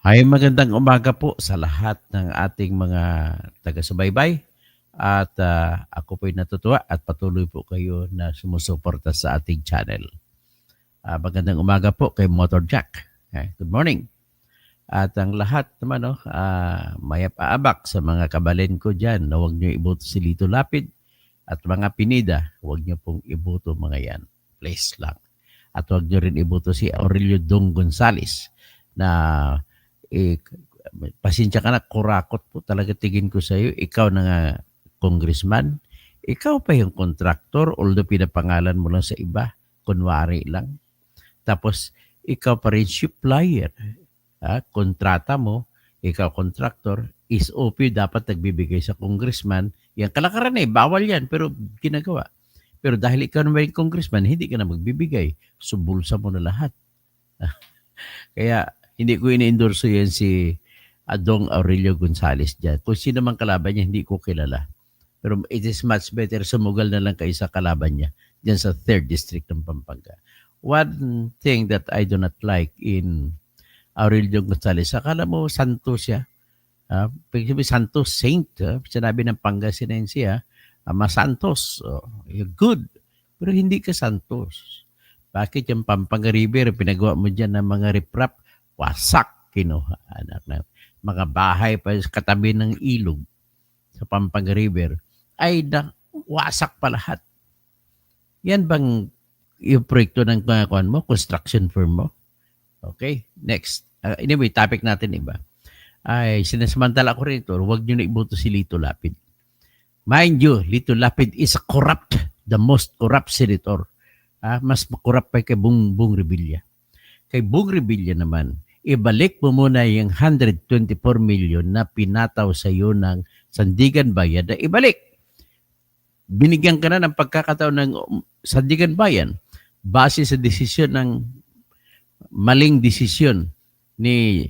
Ay, magandang umaga po sa lahat ng ating mga taga-subaybay at ako po'y natutuwa at patuloy po kayo na sumusuporta sa ating channel. Magandang umaga po kay Motor Jack. Good morning. At ang lahat naman, mayap-aabak sa mga kabalin ko dyan na huwag nyo iboto si Lito Lapid at mga Pinida, huwag nyo pong iboto mga yan. Please lang. At huwag nyo rin iboto si Aurelio Dong Gonzales na pasensya ka na, kurakot po talaga tingin ko sa iyo. Ikaw na nga congressman, ikaw pa yung contractor, although pinapangalan mo lang sa iba, kunwari lang. Tapos, ikaw pa rin supplier. Kontrata mo, ikaw contractor, SOP dapat nagbibigay sa congressman. Yan kalakaran bawal yan, pero ginagawa. Pero dahil ikaw naman yung congressman, hindi ka na magbibigay. Subulsa mo na lahat. Kaya, hindi ko ini-endorso yan si Adong Aurelio Gonzales dyan. Kung sino man kalaban niya, hindi ko kilala. Pero it is much better sumugal na lang kayo sa kalaban niya dyan sa 3rd District ng Pampanga. One thing that I do not like in Aurelio Gonzales, akala mo Santos siya. Santos Saint. Sinabi ng Pangasinense, Santos. You're good. Pero hindi ka Santos. Bakit yung Pampanga River, pinagawa mo dyan ng mga riprap, wasak kinuha. Anak na mga bahay pa sa katabi ng ilog sa Pampanga River ay wasak pa lahat. Yan bang yung proyekto ng mga mo, construction firm mo? Okay, next. Anyway, topic natin iba. Ay, sinasamantala ko rin ito, huwag nyo na iboto si Lito Lapid. Mind you, Lito Lapid is a corrupt, the most corrupt senator. Mas makorrupt pa kay Bong Revilla. Kay Bong Revilla naman, ibalik mo muna yung 124 million na pinataw sa iyo ng Sandigan Bayan na ibalik. Binigyan ka na ng pagkakataon ng Sandigan Bayan base sa desisyon ng maling desisyon ni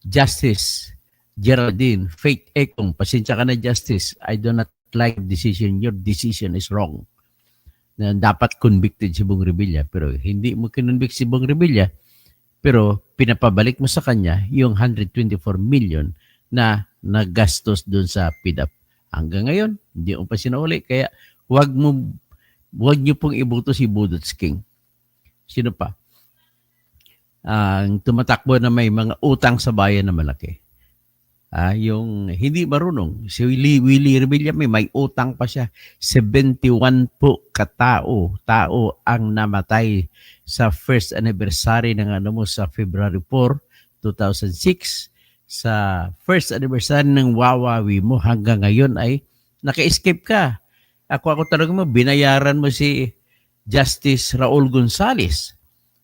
Justice Geraldine Faith Ekong. Pasensya ka na, Justice. I do not like the decision. Your decision is wrong. Na dapat convicted si Bong Revilla. Pero hindi mo kinonvict si Bong Revilla. Pero pinapabalik mo sa kanya yung 124 million na nagastos doon sa PDAP. Hanggang ngayon, hindi mo pa sinauli. Kaya wag niyo pong iboto si Budots King. Sino pa? Ang tumatakbo na may mga utang sa bayan na malaki. Yung hindi marunong, si Willie Revilla may utang pa siya. 71 po tao ang namatay sa first anniversary ng sa February 4, 2006. Sa first anniversary ng Wawawi mo hanggang ngayon ay naka-escape ka. Ako talaga mo, binayaran mo si Justice Raul Gonzales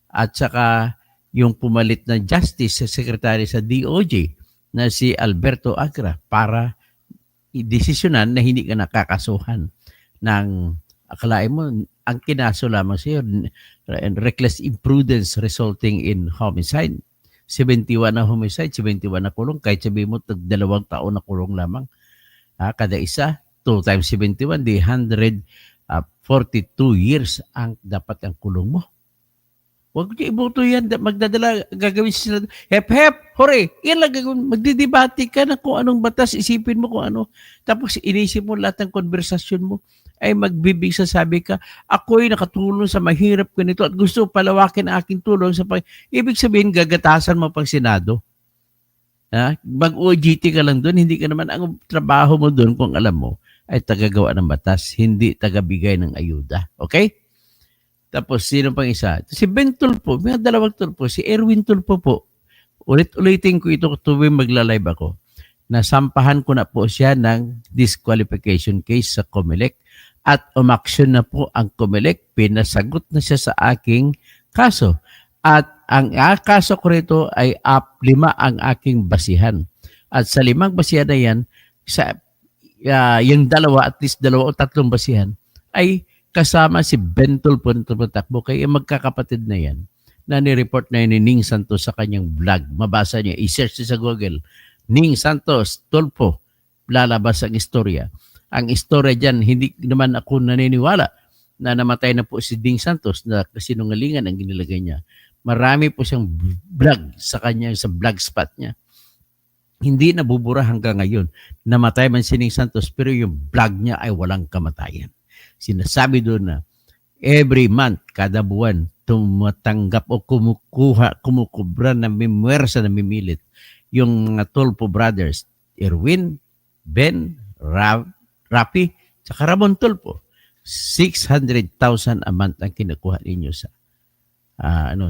at saka yung pumalit na Justice sa Secretary sa DOJ na si Alberto Agra para idesisyonan na hindi ka nakakasuhan ng akalain mo, ang kinaso lamang sa iyo, reckless imprudence resulting in homicide. 71 na homicide, 71 na kulong, kahit sabihin mo, 2 taon na kulong lamang. Kada isa, 2 times 71, di 142 years ang dapat ang kulong mo. Huwag niyo iboto yan. Magdadala, gagawin sila. Hep, hore. Yan lang gagawin. Magdidebate ka na kung anong batas. Isipin mo kung ano. Tapos inisip mo lahat ng konversasyon mo. Ay magbibig sasabi ka, ako'y nakatulong sa mahirap ganito at gusto palawakin ang aking tulong sa ibig sabihin, gagatasan mo pang Senado. Mag-OJT ka lang doon. Hindi ka naman, ang trabaho mo doon kung alam mo, ay tagagawa ng batas. Hindi tagabigay ng ayuda. Okay? Tapos, sino pang isa? Si Ben Tulfo, may 2 Tulfo. Si Erwin Tulfo po. Ulit-ulitin ko ito tuwing magla-live ako. Nasampahan ko na po siya ng disqualification case sa COMELEC at umaksyon na po ang COMELEC. Pinasagot na siya sa aking kaso. At ang kaso ko rito ay 5 ang aking basihan. At sa 5 basihan na yan, yung 2, at least 2 o 3 basihan, ay kasama si Ben Tulfo na tumatakbo. Kaya magkakapatid na yan na ni-report na yun ni Ning Santos sa kanyang vlog. Mabasa niya, i-search sa Google. Ning Santos, Tulfo, lalabas ang istorya. Ang istorya dyan, hindi naman ako naniniwala na namatay na po si Ning Santos na kasinungalingan ang ginilagay niya. Marami po siyang vlog sa kanya, sa vlog spot niya. Hindi nabubura hanggang ngayon. Namatay man si Ning Santos pero yung vlog niya ay walang kamatayan. Sinasabi doon na every month, kada buwan, tumatanggap o kumukubra na mimwersa na mimilit yung mga Tulfo brothers, Erwin, Ben, Rafi, saka Ramon Tulfo. 600,000 a month ang kinukuha ninyo sa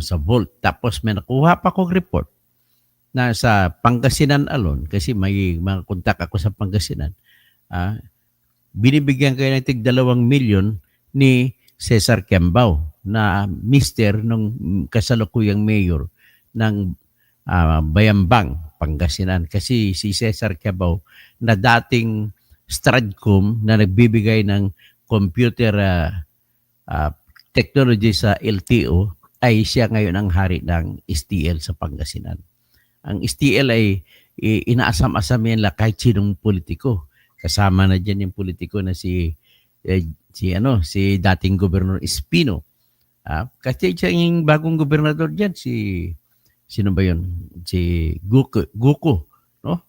sa vault. Tapos may nakuha pa kong report na sa Pangasinan alone, kasi may mga kontak ako sa Pangasinan, binibigyan kayo ng tig 2 milyon ni Cesar Kiambao na mister nung kasalukuyang mayor ng Bayambang, Pangasinan. Kasi si Cesar Kiambao na dating Stratcom na nagbibigay ng computer technology sa LTO ay siya ngayon ang hari ng STL sa Pangasinan. Ang STL ay inaasam-asam yan la kahit sinong politiko. Kasama na diyan yung politiko na si dating Gobernador Espino. Kasi siya yung bagong gobernador diyan, sino ba yun? Si Guko, no?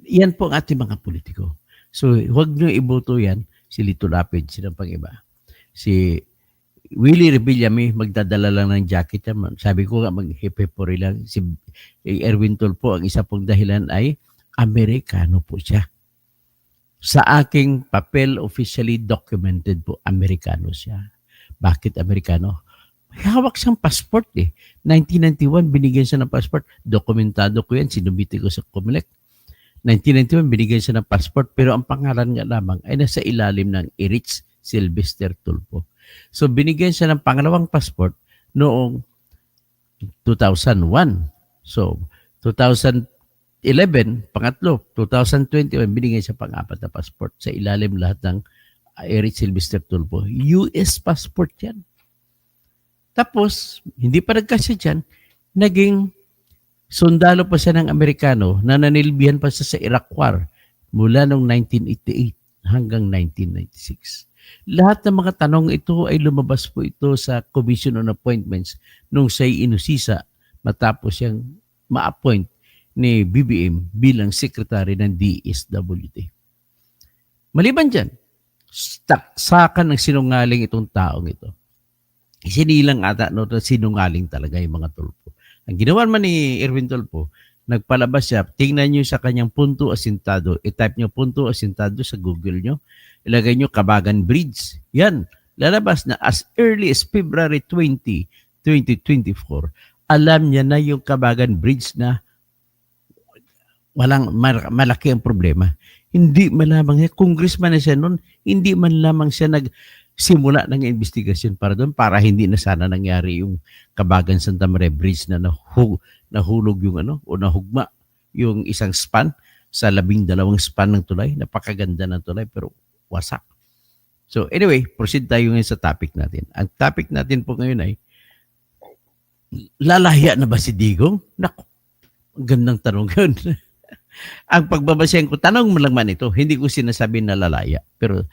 Yan po ang ating mga politiko. So, huwag nyo iboto yan, si Lito Lapid, sino pang iba. Si Willie Revillame, magdadala lang ng jacket yan. Sabi ko nga, mag-hipepori lang. Si Erwin Tulfo, ang isa pong dahilan ay Amerikano po siya. Sa aking papel, officially documented po, Amerikano siya. Bakit Amerikano? May hawak siyang passport eh. 1991, binigyan siya ng passport. Dokumentado ko yan, sinubiti ko sa COMELEC. 1991, binigyan siya ng passport, pero ang pangalan nga lamang ay nasa ilalim ng Erich Sylvester Tulfo. So, binigyan siya ng pangalawang passport noong 2001. So, 2011, pangatlo. 2021, binigyan siya pang-apat na passport sa ilalim lahat ng Erich Sylvester Tulfo. US passport yan. Tapos, hindi pa nagkasya dyan, naging sundalo pa siya ng Amerikano na nanilbihan pa siya sa Iraq War mula noong 1988 hanggang 1996. Lahat ng mga tanong ito ay lumabas po ito sa Commission on Appointments nung siya'y inusisa matapos siyang ma-appoint ni BBM bilang secretary ng DSWD. Maliban dyan, saksakan ng sinungaling itong taong ito. Sinilang ata no, sinungaling talaga yung mga Tulfo. Ang ginawa man ni Erwin Tulfo, nagpalabas siya, tingnan nyo sa kanyang punto asintado, i-type nyo punto asintado sa Google nyo, ilagay nyo Kabagan Bridge. Yan, lalabas na as early as February 20, 2024, alam niya na yung Kabagan Bridge na walang malaki ang problema. Hindi man lamang siya, congressman na siya noon, hindi man lamang siya nagsimula ng investigasyon para doon, para hindi na sana nangyari yung Kabagan Santa Maria Bridge na nahulog yung o nahugma yung isang span sa 12 span ng tulay. Napakaganda ng tulay pero wasak. So anyway, proceed tayo ngayon sa topic natin. Ang topic natin po ngayon ay, lalaya na ba si Digong? Naku, gandang tanong yun. Ang pagbabasehan ko, tanong mo lang man ito, hindi ko sinasabi na lalaya. Pero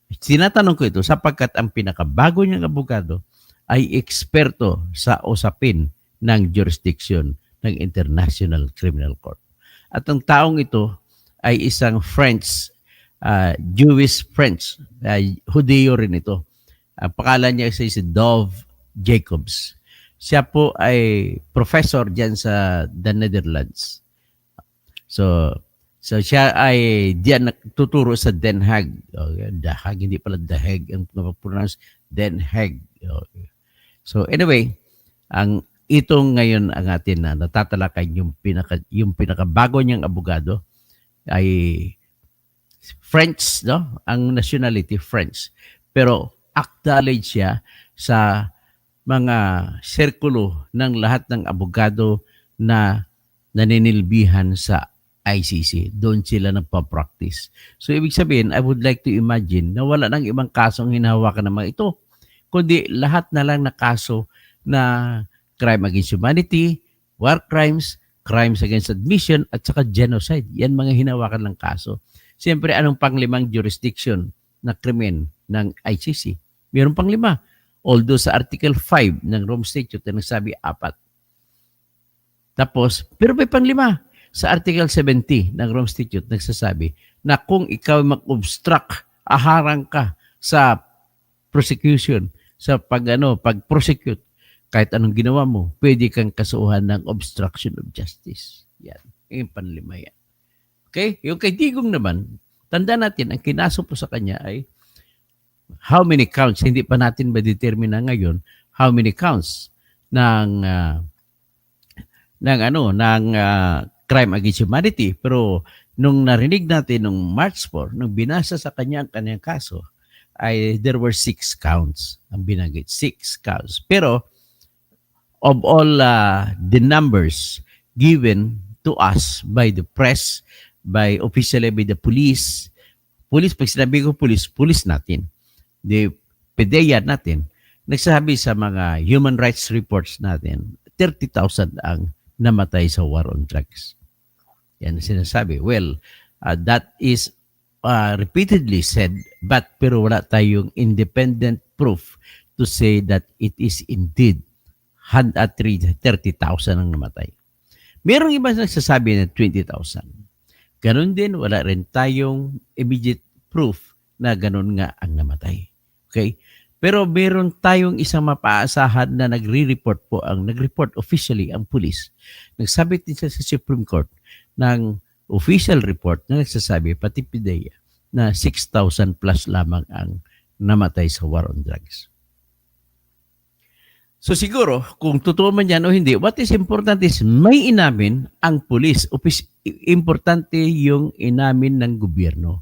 sinatanong ko ito sapagkat ang pinakabago niyang abogado ay eksperto sa usapin ng jurisdiction ng International Criminal Court. At ang taong ito ay isang Jewish French, Hudeo rin ito. Ang pangalan niya si Dov Jacobs. Siya po ay professor dyan sa the Netherlands. So siya ay diyan nagtuturo sa Den Haag. The Haag, hindi pala The Hague ang pronounce, Den Haag. So anyway, itong ngayon ang atin na natatalakay yung pinakabago niyang abogado ay French, no? Ang nationality French. Pero acknowledge siya sa mga sirkulo ng lahat ng abogado na naninilbihan sa ICC. Doon sila nagpa-practice. So ibig sabihin, I would like to imagine na wala nang ibang kasong hinahawakan ng mga ito, kundi lahat na lang na kaso na crime against humanity, war crimes, crimes against admission, at saka genocide. Yan mga hinawakan ng kaso. Siyempre, anong panglimang jurisdiction na krimen ng ICC? Mayroon pang 5. Although sa Article 5 ng Rome Statute na nagsabi 4. Tapos, pero may pang 5. Sa Article 70 ng Rome Statute, nagsasabi na kung ikaw mag-obstruct, aharang ka sa prosecution, sa pag-prosecute, kahit anong ginawa mo, pwede kang kasuhan ng obstruction of justice. Yan. Yung panlima yan. Okay? Yung kay Digong naman, tanda natin, ang kinaso po sa kanya ay how many counts, hindi pa natin ma-determine na ngayon, how many counts ng crime against humanity. Pero nung narinig natin nung March 4, nung binasa sa kanya ang kanyang kaso, ay there were 6 counts ang binanggit. 6 counts. Pero of all the numbers given to us by the press, officially by the police, pag sinabi ko police natin, the PDEA natin, nagsasabi sa mga human rights reports natin, 30,000 ang namatay sa war on drugs. Yan sinasabi. Well, that is repeatedly said, pero wala tayong independent proof to say that it is indeed 30,000 ang namatay. Merong iba nagsasabi na 20,000. Ganon din, wala rin tayong immediate proof na ganon nga ang namatay. Okay? Pero meron tayong isang mapaasahan na nagre-report officially ang police. Nagsabi din siya sa Supreme Court ng official report na nagsasabi, pati PDEA, na 6,000 plus lamang ang namatay sa war on drugs. So siguro, kung totoo man yan o hindi, what is important is may inamin ang police. Importante yung inamin ng gobyerno.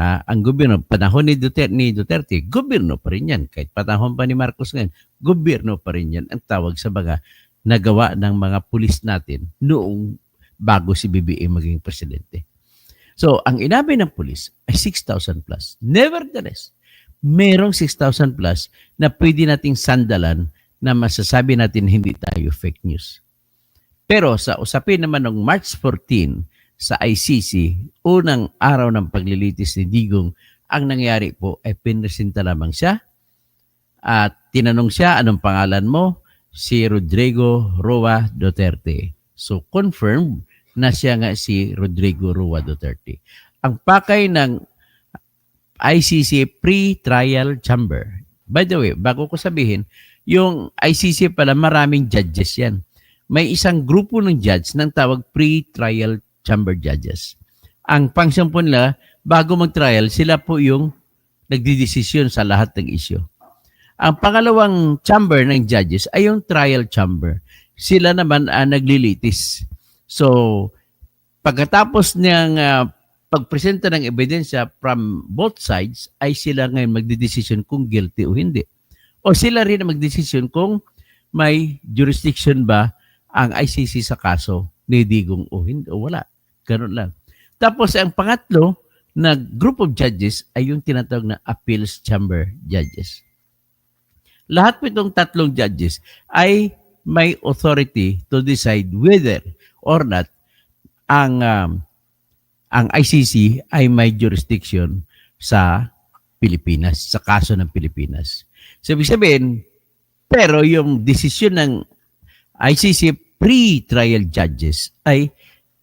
Ang gobyerno, panahon ni Duterte, gobyerno pa rin yan. Kahit panahon pa ni Marcos ngayon, gobyerno pa rin yan ang tawag sa mga nagawa ng mga pulis natin noong bago si BBM maging presidente. So, ang inamin ng pulis ay 6,000 plus. Nevertheless, merong 6,000 plus na pwede nating sandalan na masasabi natin hindi tayo fake news. Pero sa usapin naman ng March 14 sa ICC, unang araw ng paglilitis ni Digong, ang nangyari po ay pinresenta lamang siya at tinanong siya, anong pangalan mo? Si Rodrigo Roa Duterte. So confirmed na siya nga si Rodrigo Roa Duterte. Ang pakay ng ICC pre-trial chamber. By the way, bago ko sabihin, yung ICC pala maraming judges yan. May isang grupo ng judge ng tawag pre-trial chamber judges. Ang function po nila, bago mag-trial, sila po yung nagdidesisyon sa lahat ng issue. Ang pangalawang chamber ng judges ay yung trial chamber. Sila naman naglilitis. So, pagkatapos ng pagpresenta ng ebidensya from both sides, ay sila ngayon magdidesisyon kung guilty o hindi. O sila rin magdesisyon kung may jurisdiction ba ang ICC sa kaso ni Digong o hindi o wala. Ganun lang. Tapos ang pangatlo na group of judges ay yung tinatawag na appeals chamber judges. Lahat po itong tatlong judges ay may authority to decide whether or not ang ICC ay may jurisdiction sa Pilipinas, sa kaso ng Pilipinas. So, ibig sabihin, pero yung desisyon ng ICC pre-trial judges ay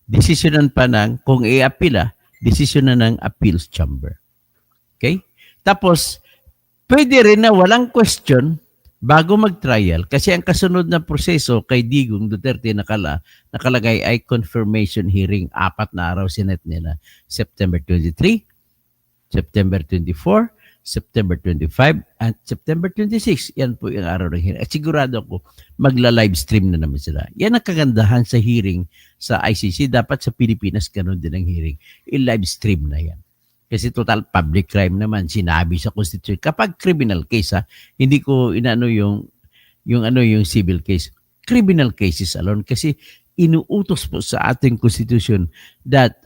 desisyonan pa ng, kung i-appeal desisyonan ng appeals chamber. Okay? Tapos, pwede rin na walang question bago mag-trial kasi ang kasunod na proseso kay Digong Duterte nakalagay ay confirmation hearing. 4 na araw sinet nila. September 23, September 24, September 25, at September 26. Yan po yung araw ng hearing. At sigurado ako, magla-live stream na naman sila. Yan ang kagandahan sa hearing sa ICC. Dapat sa Pilipinas, ganun din ang hearing. I-live stream na yan. Kasi total public crime naman, sinabi sa Constitution. Kapag criminal case, hindi ko inaano yung civil case. Criminal cases alone. Kasi inuutos po sa ating Constitution that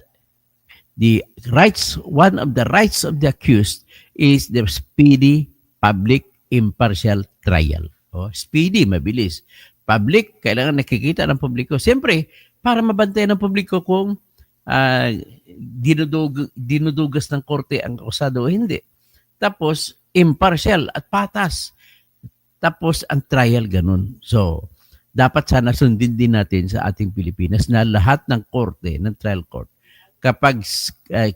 one of the rights of the accused is the speedy, public, impartial trial. Speedy, mabilis. Public, kailangan nakikita ng publiko. Siyempre, para mabantayan ng publiko kung dinudugas ng korte ang akusado o hindi. Tapos, impartial at patas. Tapos, ang trial ganun. So, dapat sana sundin din natin sa ating Pilipinas na lahat ng korte, ng trial court, kapag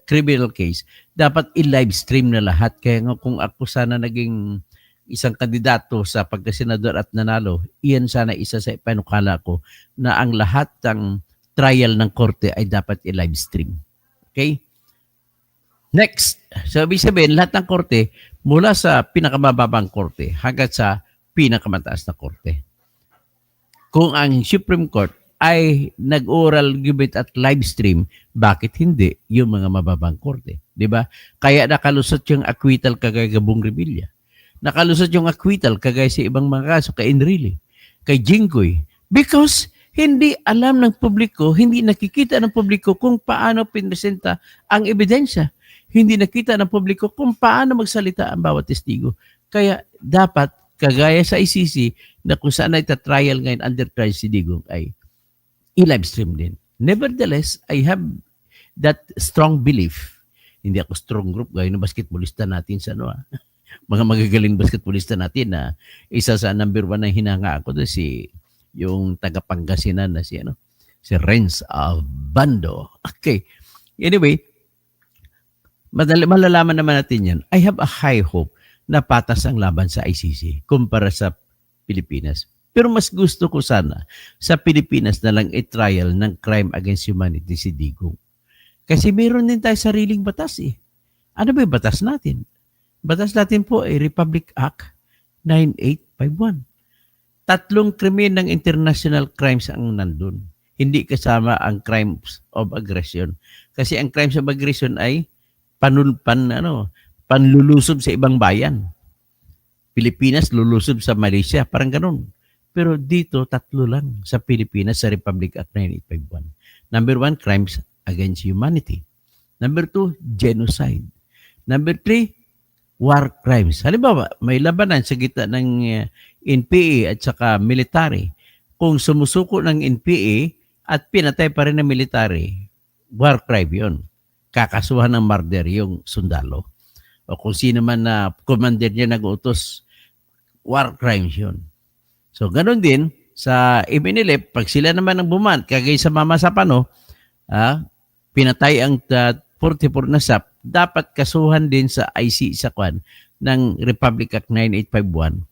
criminal case, dapat i-live stream na lahat. Kaya nga kung ako sana naging isang kandidato sa pagkasenador at nanalo, iyan sana isa sa panukala ko na ang lahat ng trial ng korte ay dapat i-live stream. Okay? Next, so ibig sabihin, lahat ng korte, mula sa pinakamababang korte hanggang sa pinakamataas na korte. Kung ang Supreme Court ay nag-oral argument at live stream, bakit hindi yung mga mababang korte? Diba? Kaya nakalusot yung acquittal kagaya Gabong Revilla. Nakalusot yung acquittal kagaya sa ibang mga kaso, kay Enrile, kay Jinggoy. Because hindi alam ng publiko, hindi nakikita ng publiko kung paano pinresenta ang ebidensya. Hindi nakita ng publiko kung paano magsalita ang bawat testigo. Kaya dapat, kagaya sa ICC, na kung saan ay trial ngayon under trial si Digong, ay i-live stream din. Nevertheless, I have that strong belief. Hindi ako strong group, gaya ng basketballista natin sa mga magagaling basketballista natin na isa sa number 1 na hinanga ako doon si yung taga-Pangasinan na si Renz Albando. Okay. Anyway, malalaman naman natin yan. I have a high hope na patas ang laban sa ICC kumpara sa Pilipinas. Pero mas gusto ko sana sa Pilipinas na lang i-trial ng crime against humanity si Digong. Kasi meron din tayo sariling batas eh. Ano ba yung batas natin? Batas natin po ay Republic Act 9851. 3 krimen ng international crimes ang nandun. Hindi kasama ang crimes of aggression. Kasi ang crimes of aggression ay panlulusob sa ibang bayan. Pilipinas lulusob sa Malaysia, parang ganun. Pero dito, 3 lang sa Pilipinas sa Republic Act 9851. Number 1, crimes against humanity. Number 2, genocide. Number 3, war crimes. Halimbawa, may labanan sa gitna ng NPA at saka military. Kung sumusuko ng NPA at pinatay pa rin ng military, war crime yun. Kakasuhan ng murder yung sundalo. O kung sino man na commander niya nag-utos, war crimes yun. So, ganun din sa Iminilip, pag sila naman ang kagaya sa Mama Sapano, pinatay ang 44 na SAP, dapat kasuhan din sa IC sa kwan ng Republic Act 9851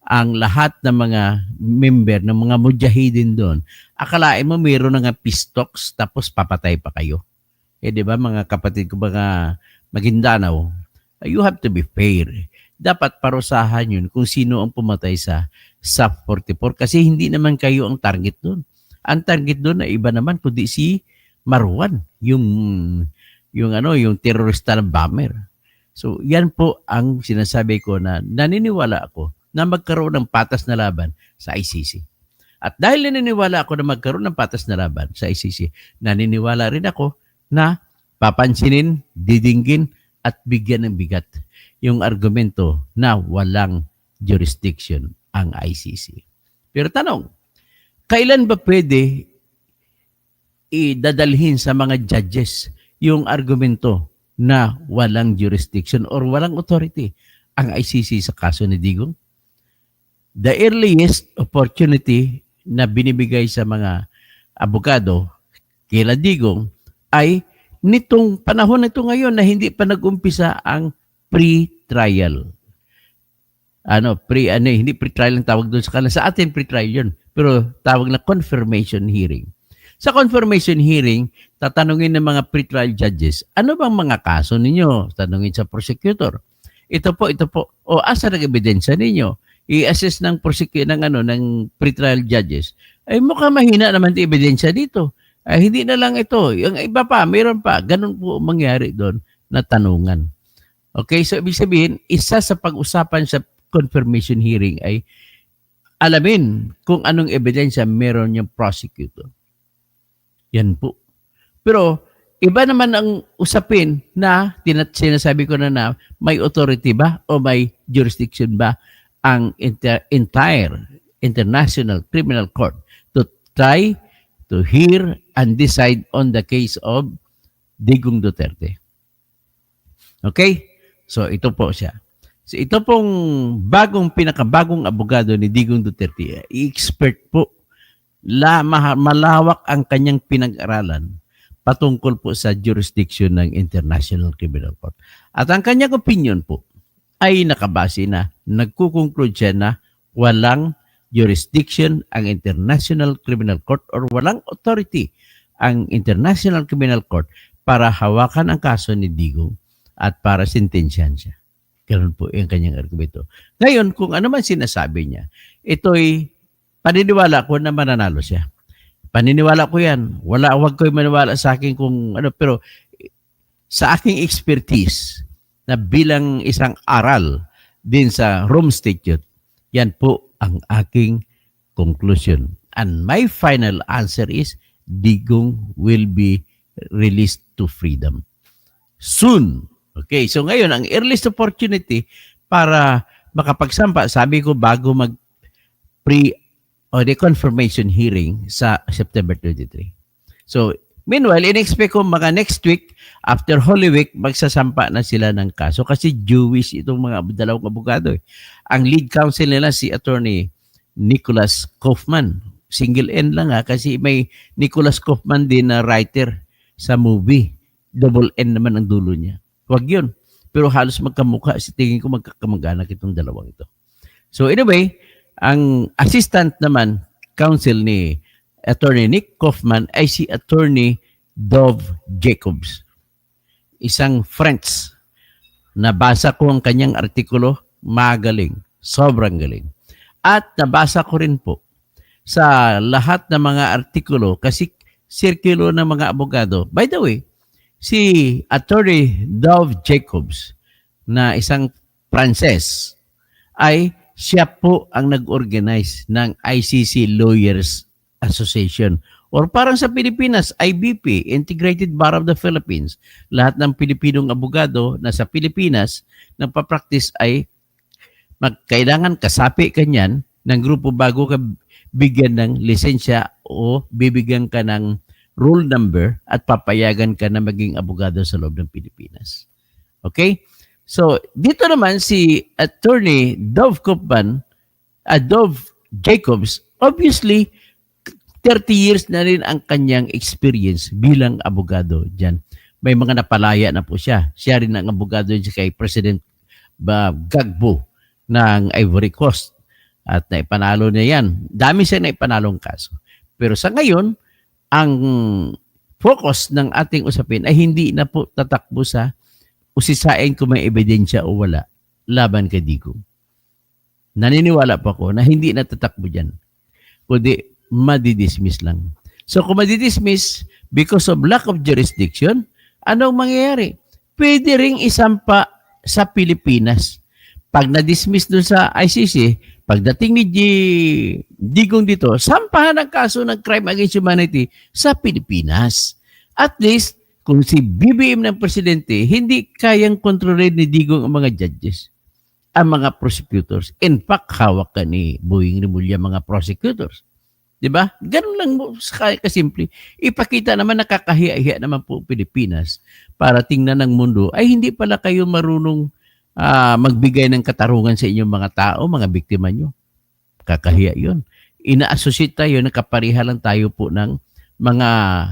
ang lahat ng mga member ng mga mujahidin doon. Akalain mo mayroon nga peace talks tapos papatay pa kayo. Eh di ba mga kapatid ko mga Maguindanao, you have to be fair. Dapat parusahan yun kung sino ang pumatay sa SAP 44 kasi hindi naman kayo ang target doon. Ang target doon ay iba naman kundi si Marwan, yung terorista ng bomber. So, yan po ang sinasabi ko na naniniwala ako na magkaroon ng patas na laban sa ICC. At dahil naniniwala ako na magkaroon ng patas na laban sa ICC, naniniwala rin ako na papansinin, didinggin, at bigyan ng bigat yung argumento na walang jurisdiction ang ICC. Pero tanong, kailan ba pwede idadalhin sa mga judges yung argumento na walang jurisdiction or walang authority ang ICC sa kaso ni Digong? The earliest opportunity na binibigay sa mga abogado kila Digong ay nitong panahon na ito ngayon na hindi pa nag-umpisa ang pre-trial. Hindi pre-trial ang tawag doon sa kanila. Sa atin pre-trial yun. Pero tawag na confirmation hearing. Sa confirmation hearing, tatanungin ng mga pre-trial judges, ano bang mga kaso ninyo? Tanungin sa prosecutor. Ito po. O asa ng ebidensya ninyo? I-assess ng ng pre-trial judges. Ay mukhang mahina naman yung ebidensya dito. Ay hindi na lang ito. Yung iba pa, mayroon pa. Ganun po mangyari doon na tanungan. Okay, so ibig sabihin, isa sa pag-usapan sa confirmation hearing ay alamin kung anong ebidensya meron yung prosecutor. Yan po. Pero iba naman ang usapin na sinasabi ko na may authority ba o may jurisdiction ba ang entire International Criminal Court to try to hear and decide on the case of Digong Duterte. Okay? So ito po siya. So ito pong pinakabagong abogado ni Digong Duterte, expert po Malawak ang kanyang pinag-aralan patungkol po sa jurisdiction ng International Criminal Court. At ang kanyang opinion po ay nakabase na, nagkukonclude siya na walang jurisdiction ang International Criminal Court or walang authority ang International Criminal Court para hawakan ang kaso ni Digong at para sentensyahan siya. Ganun po yung kanyang argumento. Ngayon, kung ano man sinasabi niya, ito'y paniniwala ko na mananalo siya. Paniniwala ko yan. Wag ko'y maniwala sa akin kung ano, pero sa aking expertise na bilang isang aral din sa Rome Statute, yan po ang aking conclusion. And my final answer is Digong will be released to freedom soon. Okay, so ngayon, ang earliest opportunity para makapagsampa, sabi ko bago the confirmation hearing sa September 23. So, meanwhile, in-expect ko mga next week, after Holy Week, magsasampa na sila ng kaso kasi Jewish itong mga dalawang abogado. Ang lead counsel nila si Attorney Nicholas Kaufman. Single N lang kasi may Nicholas Kaufman din na writer sa movie. Double N naman ang dulo niya. Wag yun. Pero halos magkamukha. Tingin ko magkakamag-anak itong dalawang ito. So anyway, ang assistant naman, counsel ni Attorney Nick Kaufman ay si Attorney Dov Jacobs. Isang French. Nabasa ko ang kanyang artikulo, magaling. Sobrang galing. At nabasa ko rin po sa lahat ng mga artikulo kasi sirkulo ng mga abogado. By the way, si Attorney Dov Jacobs na isang Pranses ay siya po ang nag-organize ng ICC Lawyers Association or parang sa Pilipinas, IBP, Integrated Bar of the Philippines. Lahat ng Pilipinong abogado na sa Pilipinas nagpa-practice ay kailangan kasapi kanyan ng grupo bago ka bigyan ng lisensya o bibigyan ka ng rule number at papayagan ka na maging abogado sa loob ng Pilipinas. Okay? So, dito naman si Attorney Dov Jacobs, obviously, 30 years na rin ang kanyang experience bilang abogado dyan. May mga napalaya na po siya. Siya rin ang abogado kay President Gbagbo ng Ivory Coast. At naipanalo niya yan. Dami siya naipanalong kaso. Pero sa ngayon, ang focus ng ating usapin ay hindi na po tatakbo sa usisain kung may ebidensya o wala laban kay Digong. Naniniwala po ako na hindi na tatakbo dyan. Kundi madidismiss lang. So kung madidismiss because of lack of jurisdiction, anong mangyayari? Pwede ring isampa sa Pilipinas. Pag na-dismiss doon sa ICC, pagdating ni Digong dito, sampahan ang kaso ng crime against humanity sa Pilipinas. At least, kung si BBM ng presidente, hindi kayang kontrolin ni Digong ang mga judges, ang mga prosecutors. In fact, hawak ka ni Boying Rimulya mga prosecutors. Diba? Ganun lang kasimple. Ipakita naman nakakahiya-hiya naman po Pilipinas para tingnan ng mundo ay hindi pala kayo marunong magbigay ng katarungan sa inyong mga tao, mga biktima nyo. Kakahiya yun. Ina-associate tayo, nakapariha lang tayo po ng mga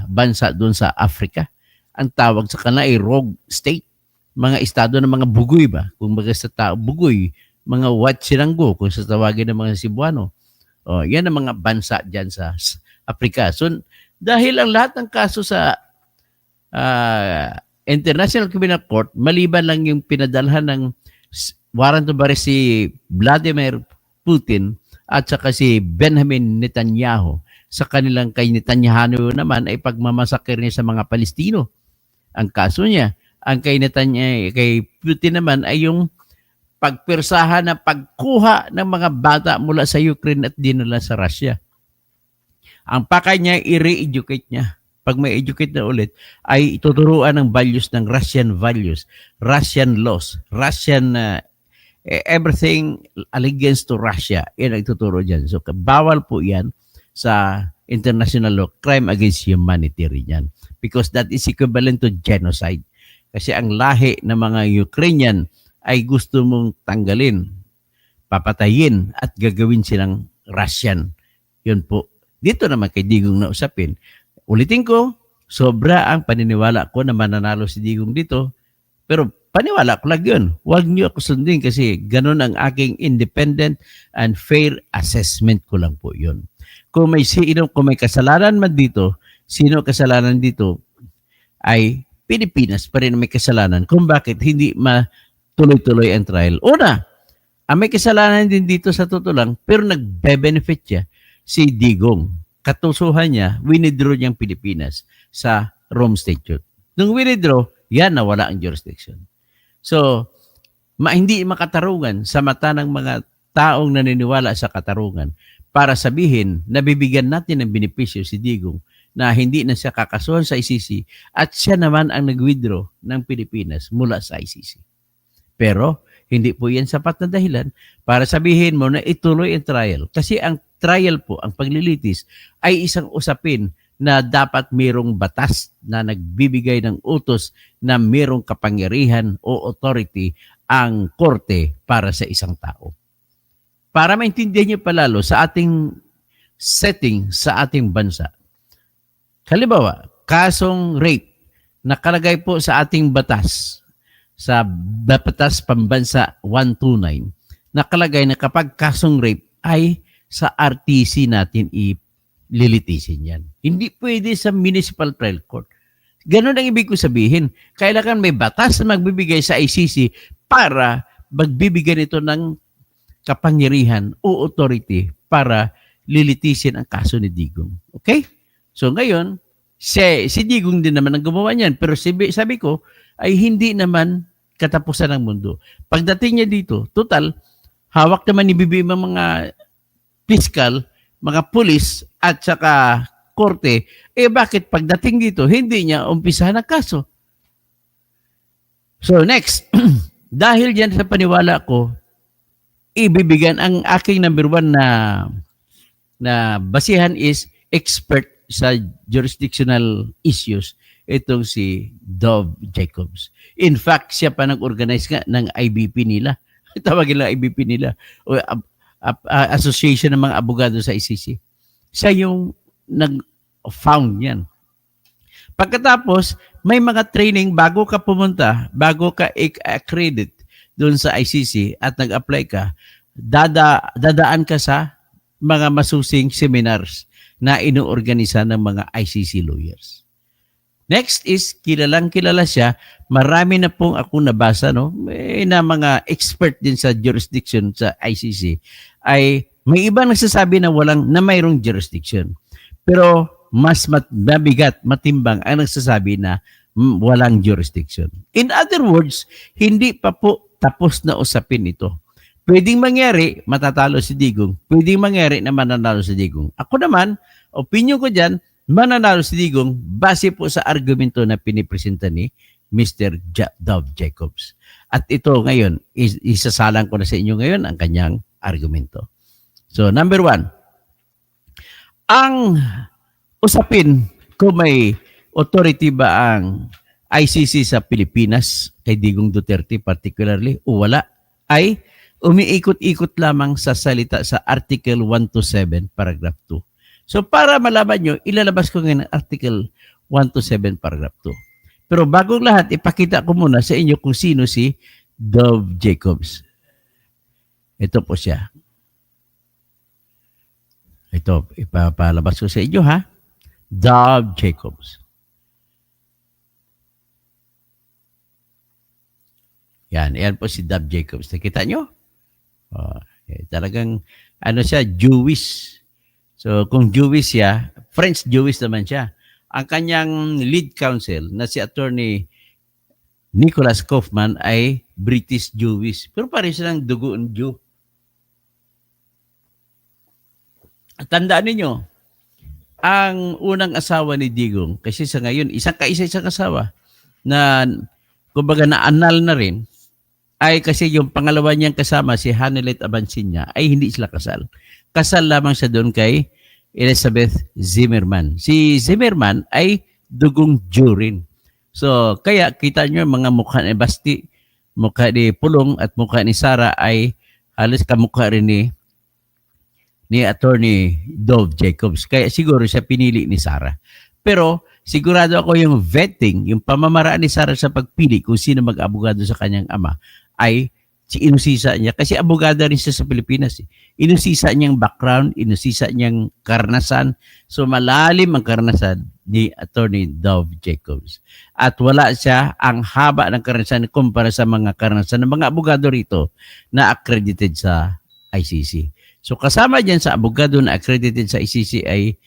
bansa doon sa Africa. Ang tawag sa kanila ay rogue state. Mga estado ng mga bugoy ba? Kung baga sa tao, bugoy. Mga Huatziranggo, kung sa tawagin ng mga Cebuano. O, yan ang mga bansa dyan sa Africa. So, dahil ang lahat ng kaso sa International Criminal Court, maliban lang yung pinadalhan ng warrant of arrest si Vladimir Putin at saka si Benjamin Netanyahu. Sa kanilang kay Netanyahu naman ay pagmamasakir niya sa mga Palestino. Ang kaso niya, ang kay Putin naman ay yung pagpersahan na pagkuha ng mga bata mula sa Ukraine at dinala sa Russia. Ang pakay niya, i-re-educate niya. Pag may educate na ulit, ay ituturuan ng values ng Russian values, Russian laws, Russian everything against to Russia. Yan ang ituturo dyan. So, bawal po yan sa international law, crime against humanity rin yan. Because that is equivalent to genocide. Kasi ang lahi ng mga Ukrainian ay gusto mong tanggalin, papatayin, at gagawin silang Russian. Yun po. Dito naman kay Digong na usapin. Ulitin ko, sobra ang paniniwala ko na mananalo si Digong dito. Pero paniwala ko lang yun. Huwag niyo ako sundin kasi ganun ang aking independent and fair assessment ko lang po yun. Kung may kasalanan man dito, sino kasalanan dito ay Pilipinas pa rin may kasalanan kung bakit hindi matuloy-tuloy ang trial. Una, ang may kasalanan din dito sa totoo lang, pero nagbe-benefit siya si Digong. Katusuhan niya, winidraw niyang Pilipinas sa Rome Statute. Nung winidraw, yan nawala ang jurisdiction. So, hindi makatarungan sa mata ng mga taong naniniwala sa katarungan para sabihin na bibigyan natin ng benepisyo si Digong na hindi na siya kakasuhan sa ICC at siya naman ang nag-withdraw ng Pilipinas mula sa ICC. Pero hindi po yan sapat na dahilan para sabihin mo na ituloy ang trial. Kasi ang trial po, ang paglilitis, ay isang usapin na dapat mayroong batas na nagbibigay ng utos na mayroong kapangyarihan o authority ang korte para sa isang tao. Para maintindihan niyo palalo sa ating setting sa ating bansa. Halimbawa, kasong rape, nakalagay po sa ating batas, sa Batas Pambansa 129, nakalagay na kapag kasong rape ay sa RTC natin ililitisin yan. Hindi pwede sa Municipal Trial Court. Ganun ang ibig ko sabihin. Kailangan may batas na magbibigay sa ICC para magbibigay nito ng kapangyarihan o authority para lilitisin ang kaso ni Digong. Okay? So ngayon, si Digong din naman ang gumawa niyan. Pero sabi ko, ay hindi naman katapusan ng mundo. Pagdating niya dito, total, hawak naman ni BBM ang mga fiscal, mga pulis, at saka korte. Bakit pagdating dito, hindi niya umpisahan ang kaso? So next, dahil dyan sa paniwala ko, ibibigyan ang aking number one na basihan is expert sa jurisdictional issues itong si Dov Jacobs. In fact, siya pa nag-organize nga ng IBP nila. Tawagin lang IBP nila. O Association ng mga Abogado sa ICC. Siya yung nag-found yan. Pagkatapos, may mga training bago ka pumunta, bago ka accredit doon sa ICC at nag-apply ka, dadaan ka sa mga masusing seminars na inuorganisa ng mga ICC lawyers. Next is, kilala siya. Marami na pong ako nabasa, no? Na mga expert din sa jurisdiction sa ICC, ay may iba nagsasabi na mayroong jurisdiction. Pero mas mabigat, matimbang ang nagsasabi na walang jurisdiction. In other words, hindi pa po tapos na usapin ito. Pwedeng mangyari, matatalo si Digong. Pwedeng mangyari na mananalo si Digong. Ako naman, opinion ko dyan, mananalo si Digong base po sa argumento na pinipresenta ni Mr. Dov Jacobs. At ito ngayon, isasalang ko na sa inyo ngayon ang kanyang argumento. So, number one, ang usapin kung may authority ba ang ICC sa Pilipinas, kay Digong Duterte particularly, o wala, ay umiikot-ikot lamang sa salita sa Article 127, Paragraph 2. So para malaman nyo, ilalabas ko ngayon ang Article 127, Paragraph 2. Pero bagong lahat, ipakita ko muna sa inyo kung sino si Dov Jacobs. Ito po siya. Ito, ipapalabas ko sa inyo ha. Dov Jacobs. Yan po si Dov Jacobs. Nakita nyo? Talagang, siya, Jewish. So, kung Jewish siya, French Jewish naman siya. Ang kanyang lead counsel na si Attorney Nicholas Kaufman ay British Jewish. Pero pareho silang dugoon Jew. Tandaan ninyo, ang unang asawa ni Digong, kasi sa ngayon, isang asawa, na kumbaga na-annul na rin, ay kasi yung pangalawa niyang kasama, si Hanelet Abansinya, ay hindi sila kasal. Kasal lamang siya doon kay Elizabeth Zimmerman. Si Zimmerman ay dugong Jew rin. So, kaya kita nyo mga mukha ni Basti, mukha ni Pulong at mukha ni Sara ay halos kamukha rin ni Attorney Dove Jacobs. Kaya siguro siya pinili ni Sara. Pero sigurado ako yung vetting, yung pamamaraan ni Sara sa pagpili kung sino mag-abogado sa kanyang ama ay inusisa niya. Kasi abogado rin siya sa Pilipinas. Inusisa niyang background, inusisa niyang karanasan. So malalim ang karanasan ni Attorney Dove Jacobs. At wala siya ang haba ng karanasan kumpara sa mga karanasan ng mga abogado rito na accredited sa ICC. So kasama diyan sa abogado na accredited sa ICC ay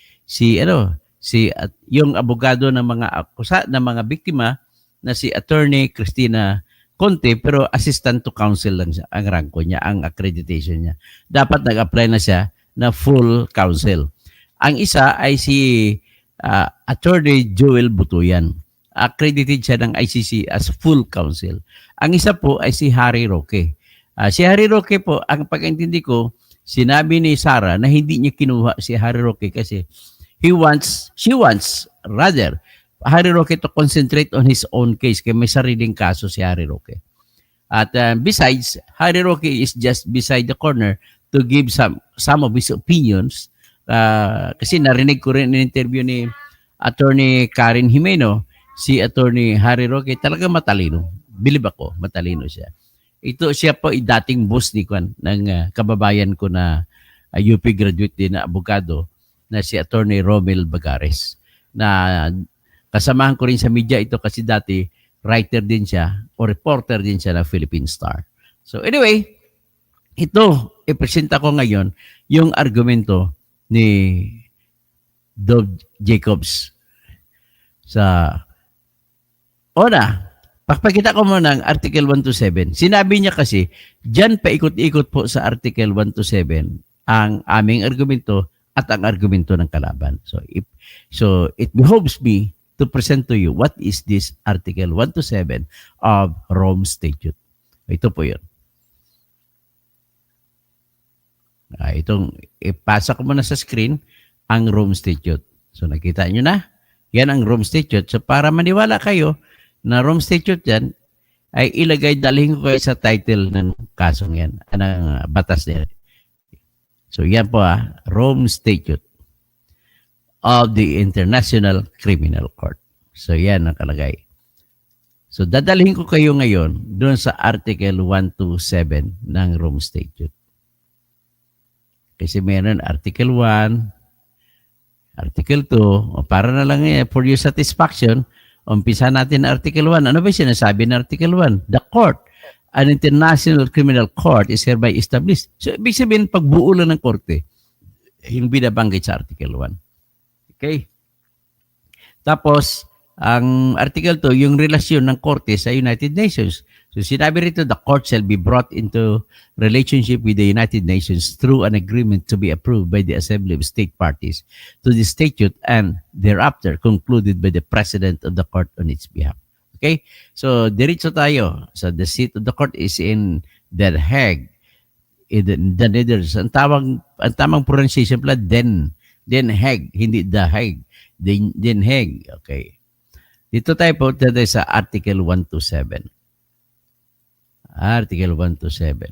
yung abogado ng mga biktima na si Attorney Cristina Conte, pero assistant to counsel lang siya, ang ranko niya, ang accreditation niya. Dapat nag-apply na siya na full counsel. Ang isa ay si Attorney Joel Butuyan. Accredited siya ng ICC as full counsel. Ang isa po ay si Harry Roque. Si Harry Roque po, ang pag-intindi ko, sinabi ni Sara na hindi niya kinuha si Harry Roque kasi she wants Harry Roque to concentrate on his own case kaya may sariling kaso si Harry Roque. At besides, Harry Roque is just beside the corner to give some of his opinions. Kasi narinig ko rin in interview ni Attorney Karen Jimeno, si Attorney Harry Roque talaga matalino. Bilib ako, matalino siya. Ito siya po dating boss ng kababayan ko na UP graduate din na abogado na si Attorney Romel Bagares. Na kasamahan ko rin sa media ito kasi dati writer din siya o reporter din siya ng Philippine Star. So anyway, ito ipresenta ko ngayon yung argumento ni Dove Jacobs. Sa pakita ko muna ang Article 127. Sinabi niya kasi, dyan paikot-ikot po sa Article 127 ang aming argumento at ang argumento ng kalaban. So it behoves me to present to you what is this Article 127 of Rome Statute. Ito po yun. Itong ipasa ko muna sa screen ang Rome Statute. So nakita nyo na? Yan ang Rome Statute. So para maniwala kayo na Rome Statute yan, ay dalhin ko kayo sa title ng kasong yan, ng batas nila. So yan po Rome Statute of the International Criminal Court. So yan nakalagay. So dadalhin ko kayo ngayon doon sa Article 127 ng Rome Statute. Kasi meron Article 1, Article 2, para na lang for your satisfaction, umpisa natin Article 1. Ano ba sinasabi ng Article 1? The court, an international criminal court is hereby established. So ibig sabihin, pagbuo lang ng korte, yung binabanggit sa Article 1. Okay? Tapos, ang Article 2, yung relasyon ng korte sa United Nations. So, sinabi rito, the court shall be brought into relationship with the United Nations through an agreement to be approved by the Assembly of State Parties to the statute and thereafter concluded by the President of the court on its behalf. Okay? So, diretso tayo. So, the seat of the court is in The Hague, in the Netherlands. Ang tamang pronunciation pala, Den Hague, hindi The Hague. Den Hague. Okay. Dito tayo po sa Article 127. Article 127.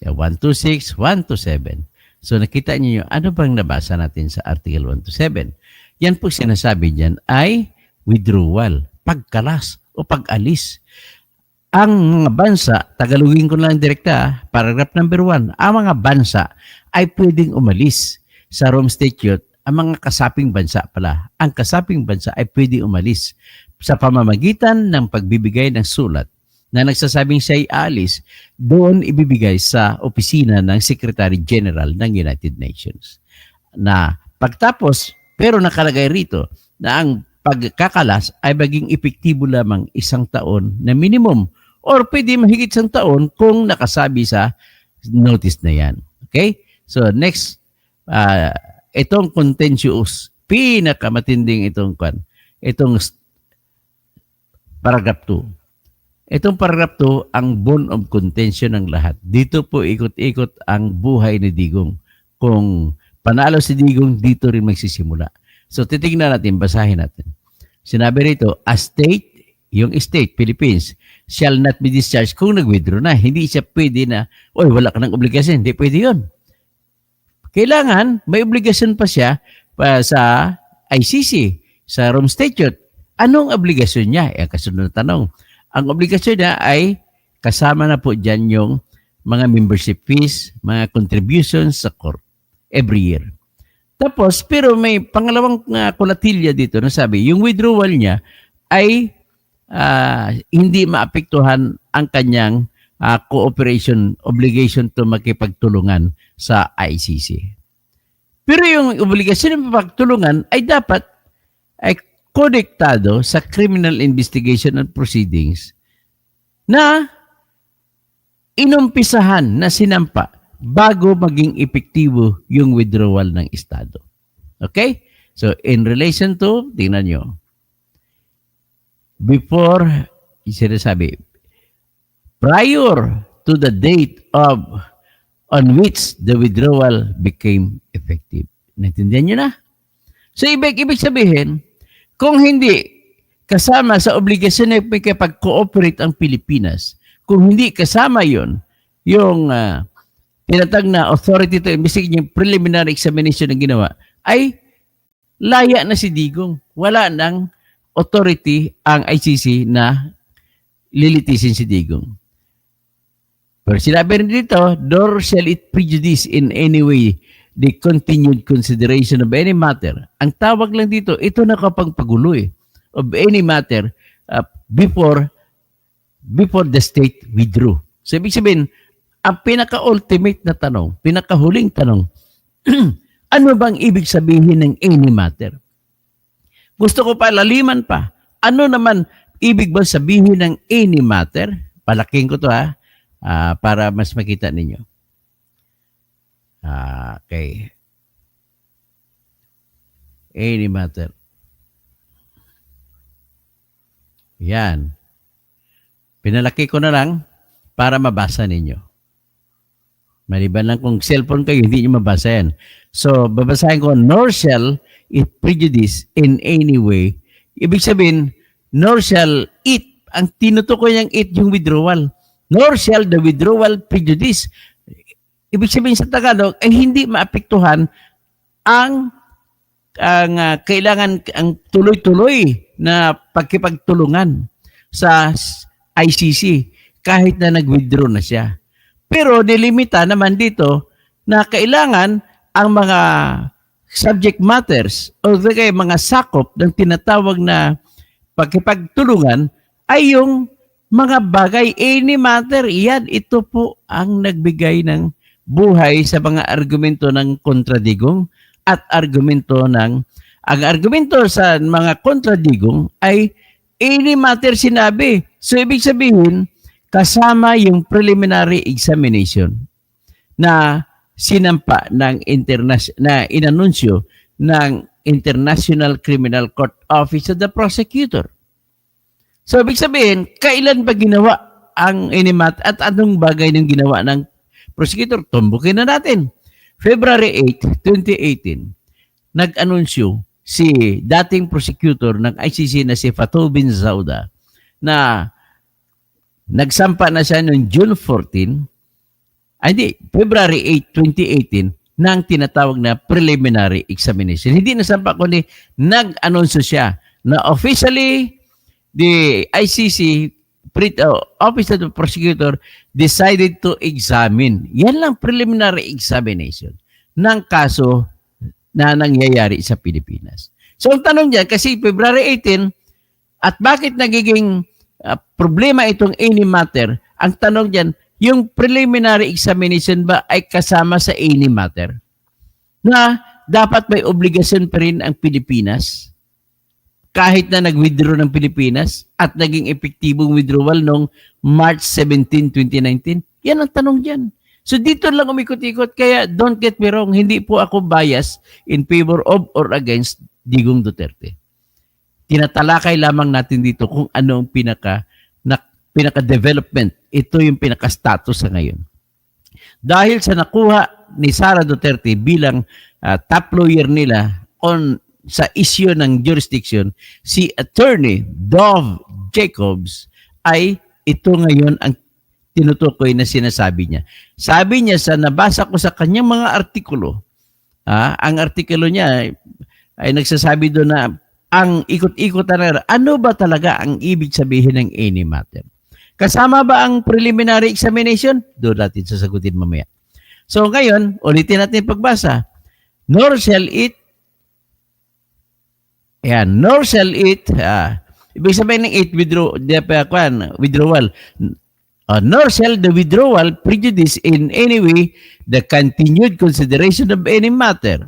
126, 127. So nakita niyo ano bang nabasa natin sa Article 127? Yan po sinasabi diyan ay withdrawal, pagkalas o pag-alis. Ang mga bansa, Tagalogin ko lang direkta, paragraph number 1, ang mga bansa ay pwedeng umalis sa Rome Statute. Ang mga kasaping bansa pala, ang kasaping bansa ay pwedeng umalis sa pamamagitan ng pagbibigay ng sulat na nagsasabing siya ay aalis, doon ibibigay sa opisina ng Secretary General ng United Nations. Na pagtapos, pero nakalagay rito na ang pagkakalas ay maging epektibo lamang 1 taon na minimum or pwede mahigit 1 taon kung nakasabi sa notice na yan. Okay? So next, itong contentious, pinakamatinding itong paragraph 2. Itong paragraph 2, ang bone of contention ng lahat. Dito po ikot-ikot ang buhay ni Digong. Kung panalo si Digong, dito rin magsisimula. So titignan natin, basahin natin. Sinabi rito, a state yung state, Philippines, shall not be discharged kung nag-withdraw na. Hindi siya pwede na, oy, wala ka ng obligasyon. Hindi pwede yun. Kailangan, may obligasyon pa siya sa ICC, sa Rome Statute. Anong obligasyon niya? Kasunod na tanong. Ang obligasyon niya ay kasama na po dyan yung mga membership fees, mga contributions sa court every year. Tapos, pero may pangalawang kulatilya dito na sabi, yung withdrawal niya ay hindi maapektuhan ang kanyang cooperation obligation to makipagtulungan sa ICC. Pero yung obligasyon ng pagtulungan ay dapat ay konektado sa criminal investigation and proceedings na inumpisahan na sinampa bago maging epektibo yung withdrawal ng Estado. Okay? So, in relation to, tingnan nyo, before, sinasabi, prior to the date on which the withdrawal became effective. Naintindihan nyo na? So, ibig sabihin, kung hindi kasama sa obligasyon na pag-cooperate ang Pilipinas, kung hindi kasama yon yung tinatag na authority to investigate yung preliminary examination na ginawa, ay laya na si Digong. Wala nang authority ang ICC na lilitisin si Digong. Pero sinabi rin dito, nor shall it prejudice in any way the continued consideration of any matter. Ang tawag lang dito, ito nakapagpagulo of any matter before the state withdrew. So, ibig sabihin, ang pinaka-ultimate na tanong, pinaka-huling tanong, ano bang ibig sabihin ng any matter? Gusto ko pa, laliman pa. Ano naman ibig ba sabihin ng any matter? Palaking ko to para mas makita ninyo. Okay. Any matter. Yan. Pinalaki ko na lang para mabasa ninyo. Maliban lang kung cellphone kayo, hindi nyo mabasa yan. So, babasahin ko, nor shall it prejudice in any way. Ibig sabihin, nor shall it, ang tinutukoy niyang it, yung withdrawal. Nor shall the withdrawal prejudice. Ibig sabihin sa Tagalog, ay hindi maapektuhan ang kailangan, ang tuloy-tuloy na pagkipagtulungan sa ICC kahit na nag-withdraw na siya. Pero nilimita naman dito na kailangan ang mga subject matters o mga sakop ng tinatawag na pagkipagtulungan ay yung mga bagay, any matter. Yan, ito po ang nagbigay ng buhay sa mga argumento ng kontradigong at argumento ng, ang argumento sa mga kontradigong ay any matter sinabi. So, ibig sabihin, kasama yung preliminary examination na sinampa ng na inanunsyo ng International Criminal Court Office of the Prosecutor. So, ibig sabihin, kailan ba ginawa ang inimat at anong bagay ng ginawa ng prosecutor? Tumbukin na natin. February 8, 2018, nag-anunsyo si dating prosecutor ng ICC na si Fatou Bensouda na nagsampa na siya noong June 14, February 8, 2018, ng tinatawag na preliminary examination. Hindi nasampa kundi nag-anunsyo siya na officially the ICC Office of the Prosecutor decided to examine. Yan lang preliminary examination ng kaso na nangyayari sa Pilipinas. So ang tanong dyan, kasi February 18, at bakit nagiging problema itong any matter? Ang tanong dyan, yung preliminary examination ba ay kasama sa any matter? Na dapat may obligasyon pa rin ang Pilipinas kahit na nag-withdraw ng Pilipinas at naging epektibong withdrawal noong March 17, 2019? Yan ang tanong dyan. So dito lang umikot-ikot, kaya don't get me wrong, hindi po ako bias in favor of or against Digong Duterte. Tinatalakay lamang natin dito kung ano ang pinaka-development. Ito yung pinaka-status sa ngayon. Dahil sa nakuha ni Sara Duterte bilang top lawyer nila sa issue ng jurisdiction, si Attorney Dov Jacobs ay ito ngayon ang tinutukoy na sinasabi niya. Sabi niya sa nabasa ko sa kanyang mga artikulo, ang artikulo niya ay nagsasabi doon na ang ikot-ikot na ano ba talaga ang ibig sabihin ng any matter? Kasama ba ang preliminary examination? Doon natin sasagutin mamaya. So ngayon, ulitin natin pagbasa. Nor shall it, nor shall it, ibig sabihin ng it, withdrawal. Nor shall the withdrawal prejudice in any way the continued consideration of any matter.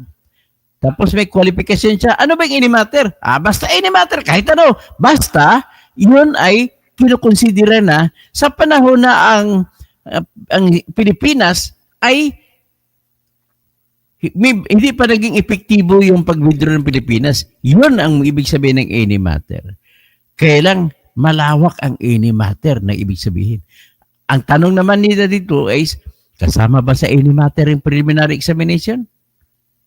Tapos may qualification siya. Ano ba yung any matter? Basta any matter, kahit ano. Basta, yun ay kinukonsidera na sa panahon na ang Pilipinas ay hindi pa naging epektibo yung pag-withdraw ng Pilipinas. Yun ang ibig sabihin ng any matter. Kaya lang, malawak ang any matter na ibig sabihin. Ang tanong naman nila dito is, kasama ba sa any matter yung preliminary examination?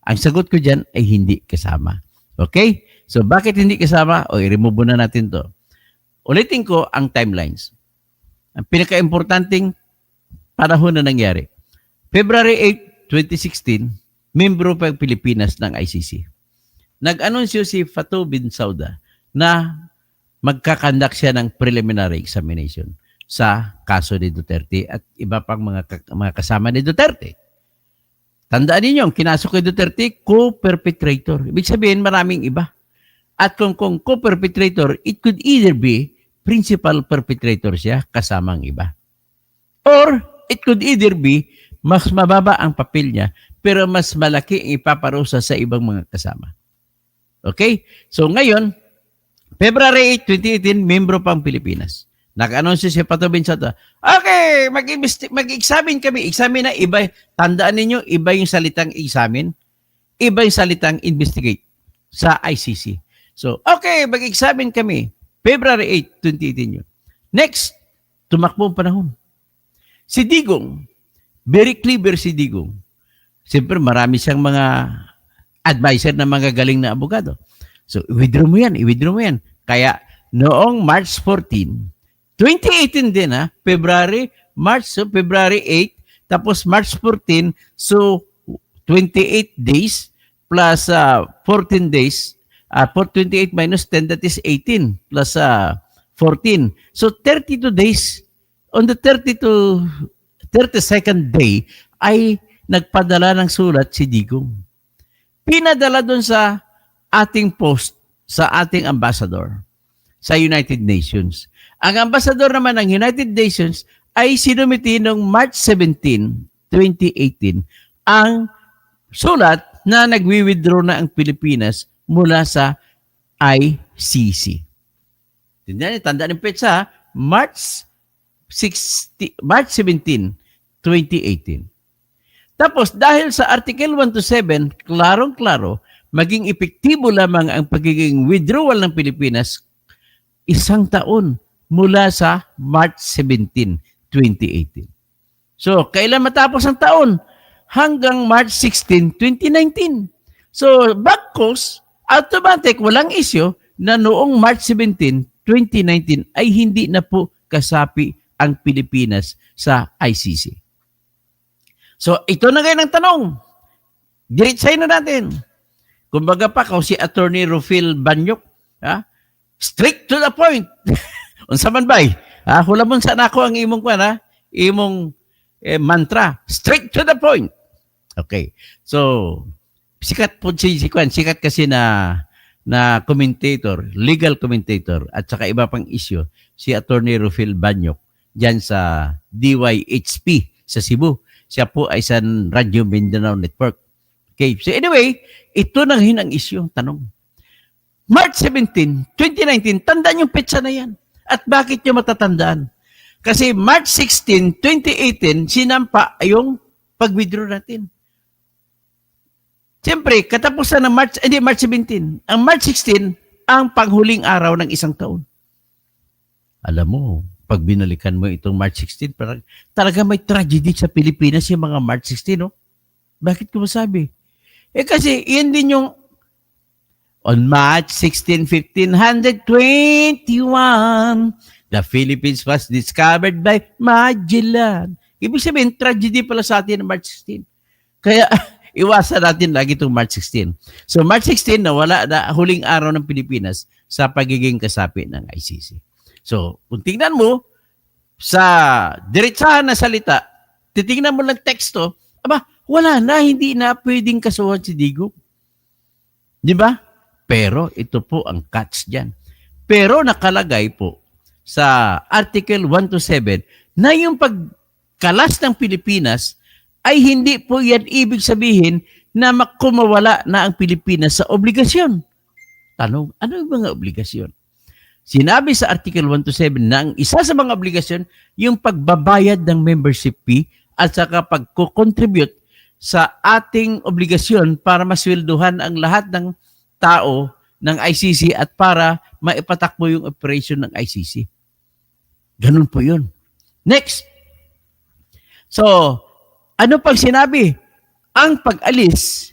Ang sagot ko dyan ay hindi kasama. Okay? So, bakit hindi kasama? I-remove na natin to. Ulitin ko ang timelines. Ang pinaka-importanting panahon na nangyari. February 8, 2016, membro pa ang Pilipinas ng ICC. Nag-anunsyo si Fatou Bensouda na magkakandak siya ng preliminary examination sa kaso ni Duterte at iba pang mga kasama ni Duterte. Tandaan ninyo, ang kinasok kay Duterte, co-perpetrator. Ibig sabihin, maraming iba. At kung co-perpetrator, it could either be principal perpetrator siya kasama ang iba. Or, it could either be mas mababa ang papel niya, pero mas malaki ang ipaparusa sa ibang mga kasama. Okay? So ngayon, February 8, 2018, membro pa ang Pilipinas. Nag-anunsyo si Fatou Bensouda, okay, mag-examine kami. Examine na iba. Tandaan ninyo, iba yung salitang examine, iba yung salitang investigate sa ICC. So, okay, mag-examine kami. February 8, 2018 yun. Next, tumakbo ang panahon. Si Digong, very clever si Digong. Siyempre, marami siyang mga advisor na mga galing na abogado. So, i-withdraw mo yan. Kaya, noong March 14, 2018 din February 8, tapos March 14, so 28 days plus 14 days, 28 minus 10, that is 18, plus 14. So 32 days, on the 32nd day, ay nagpadala ng sulat si Digong. Pinadala doon sa ating post, sa ating ambassador sa United Nations. Ang ambassador naman ng United Nations ay sinumiti noong March 17, 2018 ang sulat na nagwi-withdraw na ang Pilipinas mula sa ICC. Tandaan ng petsa, March 17, 2018. Tapos dahil sa Article 127, klarong-klaro, maging epektibo lamang ang pagiging withdrawal ng Pilipinas 1 taon mula sa March 17, 2018. So, kailan matapos ang taon? Hanggang March 16, 2019. So, bagkos, automatic, walang issue na noong March 17, 2019 ay hindi na po kasapi ang Pilipinas sa ICC. So, ito na ngayon ang tanong. Diretsahin na natin. Kumbaga pa, kung si Attorney Rufil Banyok, strict to the point. Unsa man bay? Hulamon sa nako ang imong imong mantra. Straight to the point. Okay. So, sikat po sikat kasi na commentator, legal commentator at saka iba pang issue si Attorney Rufil Banyok diyan sa DYHP sa Cebu. Siya po ay sa Radyo Mindanao Network. Okay. So anyway, ito na ang issue, tanong. March 17, 2019, tandaan yung petsa na yan. At bakit nyo matatandaan? Kasi March 16, 2018, sinampa yung pag-withdraw natin. Siyempre, katapusan ng March 17. Ang March 16, ang panghuling araw ng isang taon. Alam mo, pag binalikan mo itong March 16, talaga may tragedy sa Pilipinas yung mga March 16, no? Bakit ko masabi? Kasi, yan din yung On March 16, 1521, the Philippines was discovered by Magellan. Ibig sabihin, tragedy pala sa atin ng March 16. Kaya iwasan natin lagi itong March 16. So March 16, nawala na huling araw ng Pilipinas sa pagiging kasapi ng ICC. So kung tingnan mo, sa diretsahan na salita, titingnan mo lang teksto, aba, wala na, hindi na pwedeng kasuhan si Digong. Di ba? Pero ito po ang catch dyan. Pero nakalagay po sa Article 127 na yung pagkalas ng Pilipinas ay hindi po yan ibig sabihin na kumawala na ang Pilipinas sa obligasyon. Tanong, ano yung mga obligasyon? Sinabi sa Article 127 na ang isa sa mga obligasyon yung pagbabayad ng membership fee at saka pagko-contribute sa ating obligasyon para masweldohan ang lahat ng tao ng ICC at para maipatakbo yung operation ng ICC. Ganun po yun. Next. So, ano pang sinabi? Ang pag-alis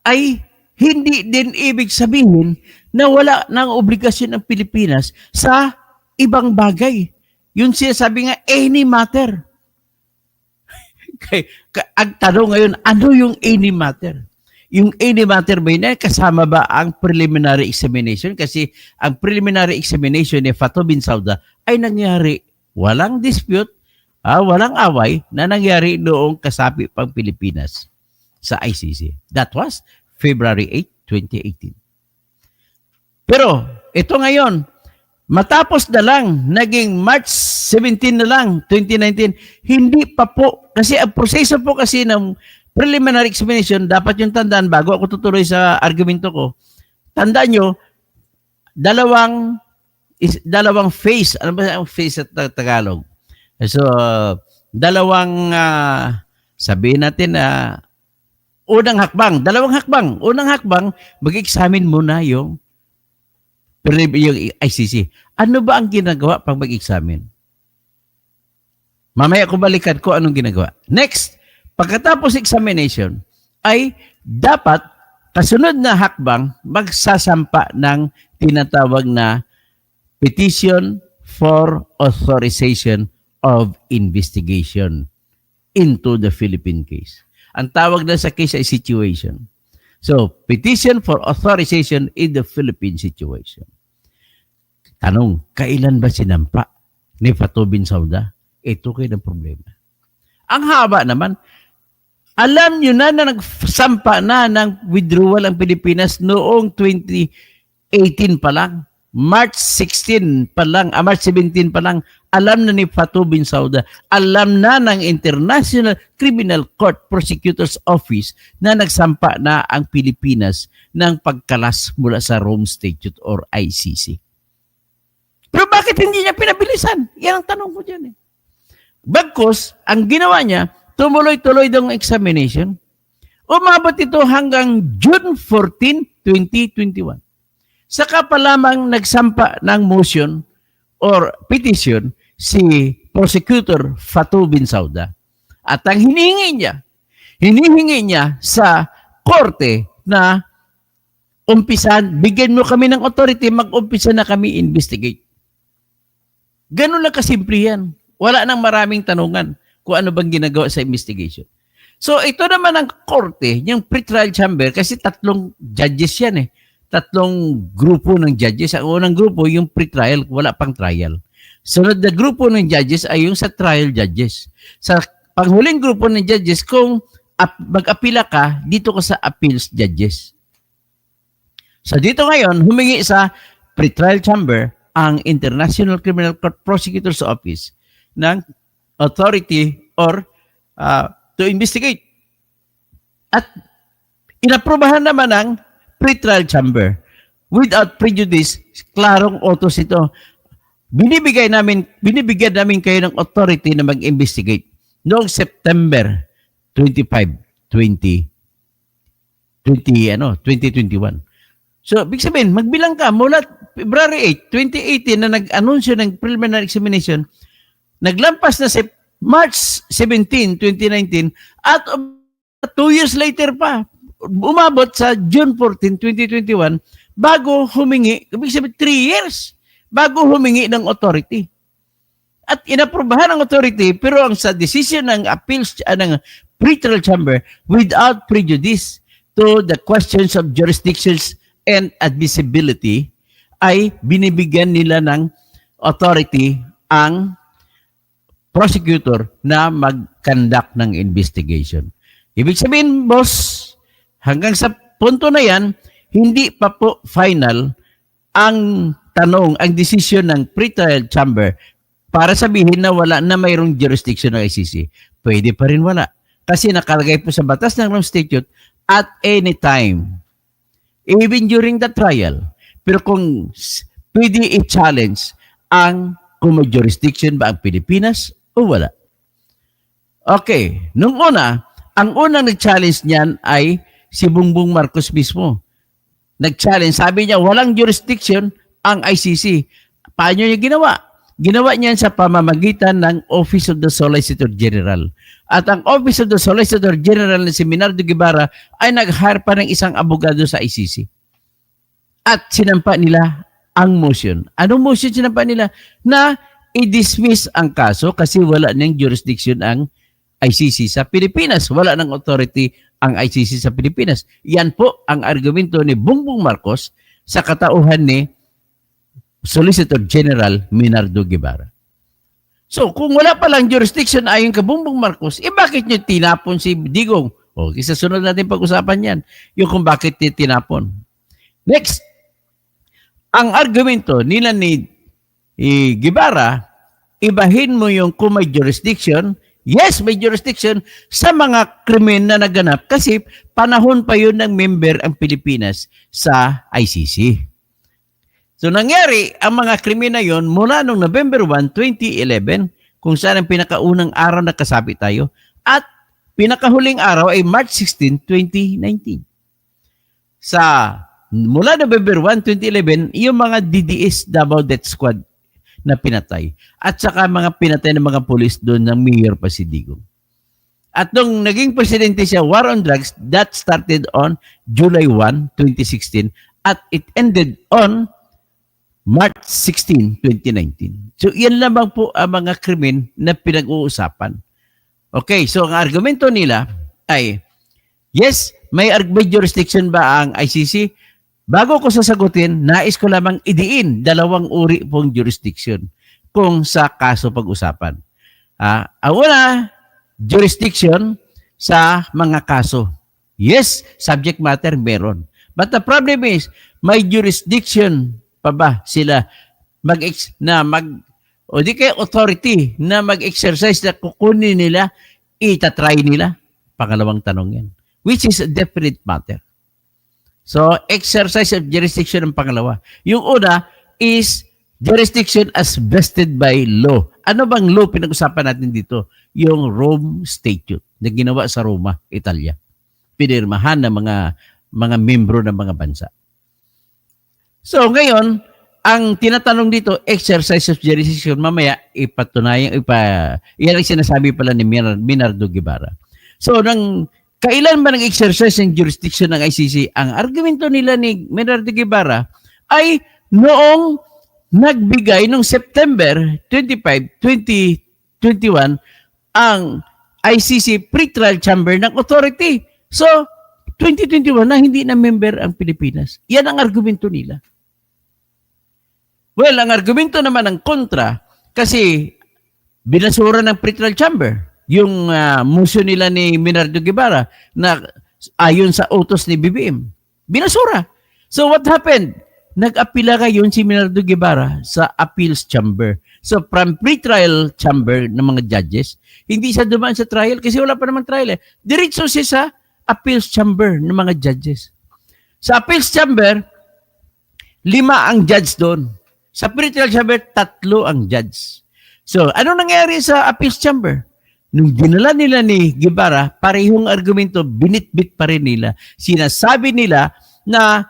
ay hindi din ibig sabihin na wala ng obligasyon ng Pilipinas sa ibang bagay. Yun siya sabi nga, any matter. Ang tanong ngayon, ano yung any matter? Yung any matter ba yun, kasama ba ang preliminary examination? Kasi ang preliminary examination ni Fatou Bensouda ay nangyari, walang dispute, walang away na nangyari noong kasapi pang Pilipinas sa ICC. That was February 8, 2018. Pero ito ngayon, matapos na lang, naging March 17 na lang, 2019, hindi pa po, kasi ang proseso po kasi ng preliminary examination, dapat yung tandaan bago ako tutuloy sa argumento ko. Tandaan nyo, dalawang phase. Ano ba ang phase sa Tagalog? So, dalawang, sabihin natin na unang hakbang. Unang hakbang, mag-examine muna yung ICC. Ano ba ang ginagawa pag mag-examine? Mamaya ko balikan ko anong ginagawa. Next, pagkatapos examination, ay dapat kasunod na hakbang magsasampa ng tinatawag na petition for authorization of investigation into the Philippine case. Ang tawag na sa case ay situation. So, petition for authorization in the Philippine situation. Tanong, kailan ba sinampa ni Fatou Bensouda? Ito kayo ng problema. Ang haba naman, alam nyo na nagsampa na ng withdrawal ang Pilipinas noong 2018 pa lang. March 16 pa lang, March 17 pa lang, alam na ni Fatou Bensouda, alam na ng International Criminal Court Prosecutor's Office na nagsampa na ang Pilipinas ng pagkalas mula sa Rome Statute or ICC. Pero bakit hindi niya pinabilisan? Yan ang tanong ko dyan eh. Bagkus, ang ginawa niya, tumuloy-tuloy daw ang examination. Umabot ito hanggang June 14, 2021. Saka pa lamang nagsampa ng motion or petition si Prosecutor Fatou Bensouda. At ang hinihingi niya sa korte na umpisan, bigyan mo kami ng authority, mag-umpisa na kami investigate. Ganun lang kasimple yan. Wala nang maraming tanungan kung ano bang ginagawa sa investigation. So ito naman ang korte, yung pre-trial chamber, kasi 3 judges yan eh. 3 grupo ng judges. Ang unang grupo, yung pre-trial, wala pang trial. Sunod na grupo ng judges ay yung sa trial judges. Sa panghuling grupo ng judges, kung mag-apila ka, dito ka sa appeals judges. So dito ngayon, humingi sa pre-trial chamber ang International Criminal Court Prosecutor's Office ng authority or to investigate. At inaprubahan naman ng pre-trial chamber without prejudice, klarong utos ito. Binibigyan namin kayo ng authority na mag-investigate noong September 25, 2021. So, big sabihin, magbilang ka mula February 8, 2018 na nag-anunsyo ng preliminary examination, naglampas na sa March 17, 2019 at 2 years later pa, umabot sa June 14, 2021 bago humingi, ibig sabihin 3 years, bago humingi ng authority. At inaprobahan ng authority, pero ang sa decision ng appeals ng pretrial chamber without prejudice to the questions of jurisdictions and admissibility, ay binibigyan nila ng authority ang prosecutor na mag-conduct ng investigation. Ibig sabihin, boss, hanggang sa punto na yan, hindi pa po final ang tanong, ang decision ng pretrial chamber para sabihin na wala na mayroong jurisdiction ng ICC. Pwede pa rin wala. Kasi nakalagay po sa batas ng Rome Statute at any time, even during the trial. Pero kung pwede i-challenge ang kung may jurisdiction ba ang Pilipinas o wala. Okay, nung una, ang unang nag-challenge niyan ay si Bongbong Marcos mismo. Nag-challenge, sabi niya walang jurisdiction ang ICC. Paano niya ginawa? Ginawa niyan sa pamamagitan ng Office of the Solicitor General. At ang Office of the Solicitor General na si Minardo Guevara ay nag-hire pa ng isang abogado sa ICC. At sinampa nila ang motion. Anong motion sinampa nila? Na i-dismiss ang kaso kasi wala nang jurisdiction ang ICC sa Pilipinas. Wala nang authority ang ICC sa Pilipinas. Yan po ang argumento ni Bongbong Marcos sa katauhan ni Solicitor General Minardo Guevara. So, kung wala palang jurisdiction ayon kay Bongbong Marcos, bakit nyo tinapon si Digong? O, isa sunod natin pag-usapan yan. Yung kung bakit niya tinapon. Next, ang argumento nila ni Guevara, ibahin mo yung kung may jurisdiction. Yes, may jurisdiction sa mga krimen na naganap kasi panahon pa yun ng member ang Pilipinas sa ICC. So nangyari ang mga krimen na yun mula noong November 1, 2011 kung saan ang pinakaunang araw na kasapi tayo at pinakahuling araw ay March 16, 2019. Mula November 1, 2011, yung mga DDS Davao Death Squad na pinatay. At saka mga pinatay ng mga pulis doon ng Mayor pa si Digong. At nung naging presidente siya, war on drugs, that started on July 1, 2016 at it ended on March 16, 2019. So yan lamang po ang mga krimen na pinag-uusapan. Okay, so ang argumento nila ay, yes, may jurisdiction ba ang ICC? Bago ko sasagutin, nais ko lamang idiin dalawang uri pong jurisdiction kung sa kaso pag-usapan. Ang una, jurisdiction sa mga kaso. Yes, subject matter meron. But the problem is, may jurisdiction pa ba sila o di kaya authority na mag-exercise na kukunin nila, itatry nila? Pangalawang tanong yan. Which is a definite matter. So, exercise of jurisdiction ang pangalawa. Yung una is jurisdiction as vested by law. Ano bang law pinag-usapan natin dito? Yung Rome Statute na ginawa sa Roma, Italia. Pinirmahan ng mga membro ng mga bansa. So, ngayon, ang tinatanong dito, exercise of jurisdiction, mamaya ipatunayan, yan ang sinasabi pala ni Minardo Guevara. So, kailan ba nag-exercise ng jurisdiction ng ICC? Ang argumento nila ni Minardo Guevara ay noong nagbigay noong September 25, 2021 ang ICC pretrial chamber ng authority. So, 2021 na hindi na member ang Pilipinas. Yan ang argumento nila. Well, ang argumento naman ng kontra kasi binasura ng pretrial chamber yung motion nila ni Minardo Guevara na ayon sa utos ni BBM. Binasura. So what happened? Nag-apila ngayon si Minardo Guevara sa appeals chamber. So from pre-trial chamber ng mga judges, hindi siya dumaan sa trial kasi wala pa namang trial. Diretso siya sa appeals chamber ng mga judges. Sa appeals chamber, 5 ang judge doon. Sa pre-trial chamber, 3 ang judge. So ano nangyari sa appeals chamber? Nung dinala nila ni Guevara, parehong argumento, binitbit pa rin nila. Sinasabi nila na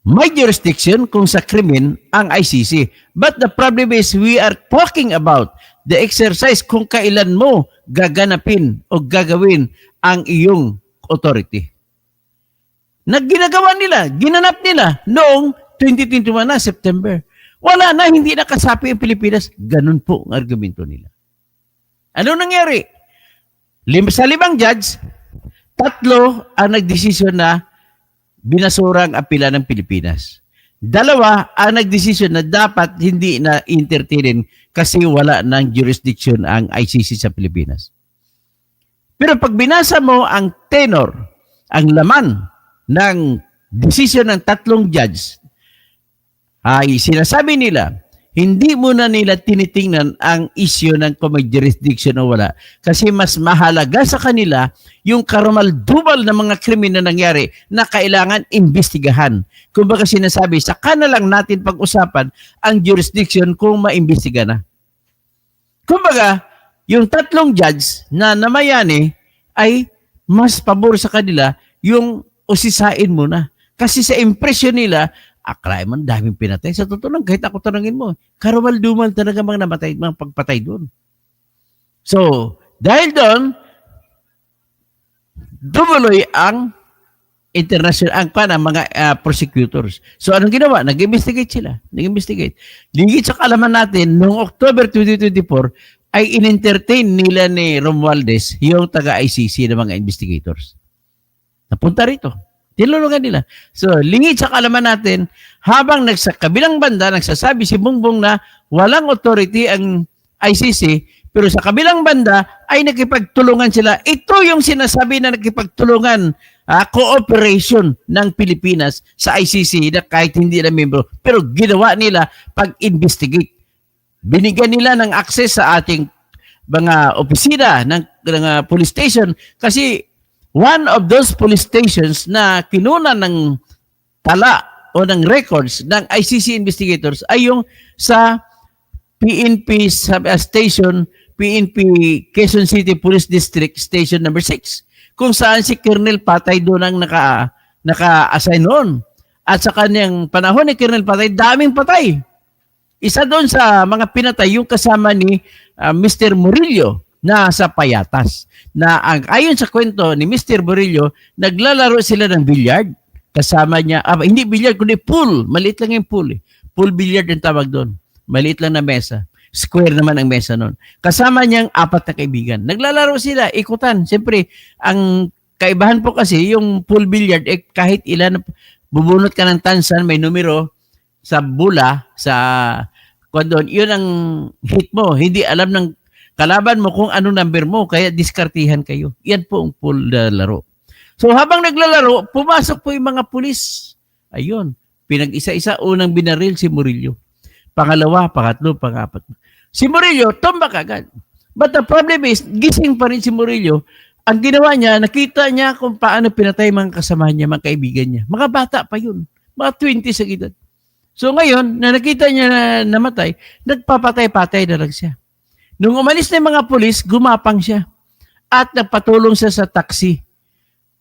may jurisdiction kung sa krimen ang ICC. But the problem is we are talking about the exercise kung kailan mo gaganapin o gagawin ang iyong authority. na ginagawa nila, ginanap nila noong 2021 na September. Wala na, hindi nakasapi ang Pilipinas. Ganun po ang argumento nila. Ano nangyari? Sa 5 judge, 3 ang nagdesisyon na binasurang apela ng Pilipinas. 2 ang nagdesisyon na dapat hindi na entertainin kasi wala ng jurisdiction ang ICC sa Pilipinas. Pero pag binasa mo ang tenor, ang laman ng desisyon ng 3 judge, ay sinasabi nila, hindi muna nila tinitingnan ang issue ng kung may jurisdiction o wala. Kasi mas mahalaga sa kanila yung karumal-dumal na mga krimen na nangyari na kailangan imbestigahan. Kung baka sinasabi, saka na lang natin pag-usapan ang jurisdiction kung maimbestiga na. Kung baka, yung 3 judge na namayani ay mas pabor sa kanila yung usisain muna. Kasi sa impression nila, akala man daming pinatay. Sa totoo lang, kahit ako tanungin mo, karumal-dumal talaga mga namatay, mga pagpatay doon. So, dahil doon, dumuloy ang international, ang mga prosecutors. So, anong ginawa? Nag-investigate sila. Nag-investigate. Ligit sa kaalaman natin, noong October 2024, ay in-entertain nila ni Romualdez yung taga-ICC ng mga investigators. Napunta rito. Tinulungan nila. So, lingid sa kaalaman natin, habang sa kabilang banda, nagsasabi si Bongbong na walang authority ang ICC, pero sa kabilang banda ay nakipagtulungan sila. Ito yung sinasabi na nakipagtulungan, cooperation ng Pilipinas sa ICC na kahit hindi na membro, pero ginawa nila pag-investigate. Binigyan nila ng access sa ating mga opisina ng police station kasi one of those police stations na kinuna ng tala o ng records ng ICC investigators ay yung sa PNP station, PNP Quezon City Police District Station number 6, kung saan si Colonel Patay doon ang naka-assign noon. At sa kanyang panahon ni Colonel Patay, daming patay. Isa doon sa mga pinatay yung kasama ni Mr. Murillo na sa Payatas. Na ayon sa kwento ni Mr. Murillo, naglalaro sila ng billiard. Kasama niya, hindi billiard, kundi pool. Maliit lang yung pool. Pool billiard ang tawag doon. Maliit lang na mesa. Square naman ang mesa noon. Kasama niyang 4 na kaibigan. Naglalaro sila, ikutan. Siyempre, ang kaibahan po kasi, yung pool billiard, kahit ilan, bubunot ka ng tansan, may numero sa bula, sa kondon, yun ang hit mo. Hindi alam ng kalaban mo kung ano number mo, kaya diskartihan kayo. Yan po ang pool na laro. So habang naglalaro, pumasok po yung mga pulis. Ayun, pinag-isa-isa, unang binaril si Murillo. Pangalawa, pangatlo, pangapat. Si Murillo, tumba kagad. But the problem is, gising pa rin si Murillo. Ang ginawa niya, nakita niya kung paano pinatay mga kasama niya, mga kaibigan niya. Mga bata pa yun. Mga 20 sa edad. So ngayon, na nakita niya na namatay, nagpapatay-patay na lang siya. Nung umalis na yung mga pulis, gumapang siya. At nagpatulong siya sa taxi.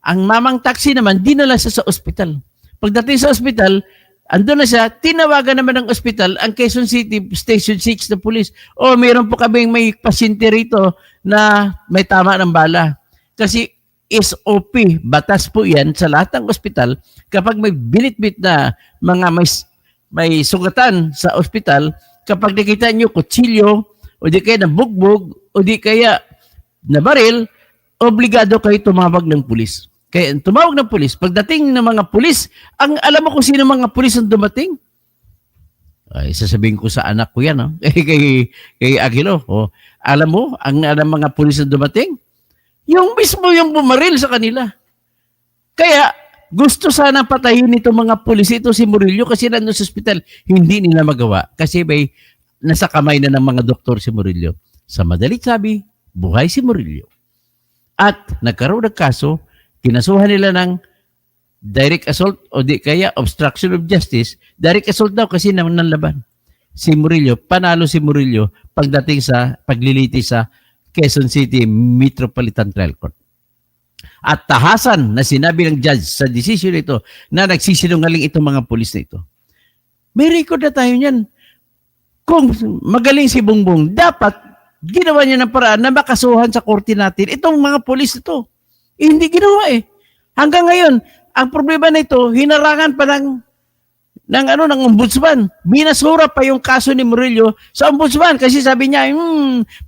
Ang mamang taxi naman, dinala siya sa ospital. Pagdating sa ospital, andun na siya, tinawagan naman ng ospital ang Quezon City Station 6 na pulis. O, mayroon po kaming may pasyente rito na may tama ng bala. Kasi SOP, batas po yan sa lahat ng ospital. Kapag may binitbit na mga may sugatan sa ospital, kapag nakita nyo kutsilyo, o di kaya nabugbog, o di kaya nabaril, obligado kayo tumawag ng pulis. Kaya tumawag ng pulis. Pagdating ng mga pulis, ang alam mo kung sino mga pulis ang dumating? Ay, sasabihin ko sa anak ko yan, no? kay Aquilo. O, alam mo, ang mga pulis ang dumating? Yung mismo yung bumaril sa kanila. Kaya, gusto sana patayin nito mga pulis ito si Murillo kasi nandun sa ospital. Hindi nila magawa kasi may nasa kamay na ng mga doktor si Murillo. Sa madalit sabi, buhay si Murillo. At nagkaroon ng kaso, kinasuhan nila ng direct assault o di kaya obstruction of justice. Direct assault daw kasi naman ng laban. Si Murillo, panalo si Murillo pagdating sa pagliliti sa Quezon City Metropolitan Trial Court. At tahasan na sinabi ng judge sa decision nito na nagsisinungaling itong mga pulis na ito. May record na tayo niyan. Kung magaling si Bongbong, dapat ginawa niya ng paraan na makasuhan sa korte natin itong mga pulis ito. Hindi ginawa eh. Hanggang ngayon, Ang problema nito, hinarangan pa ng ombudsman. Binasura pa yung kaso ni Murillo sa ombudsman kasi sabi niya,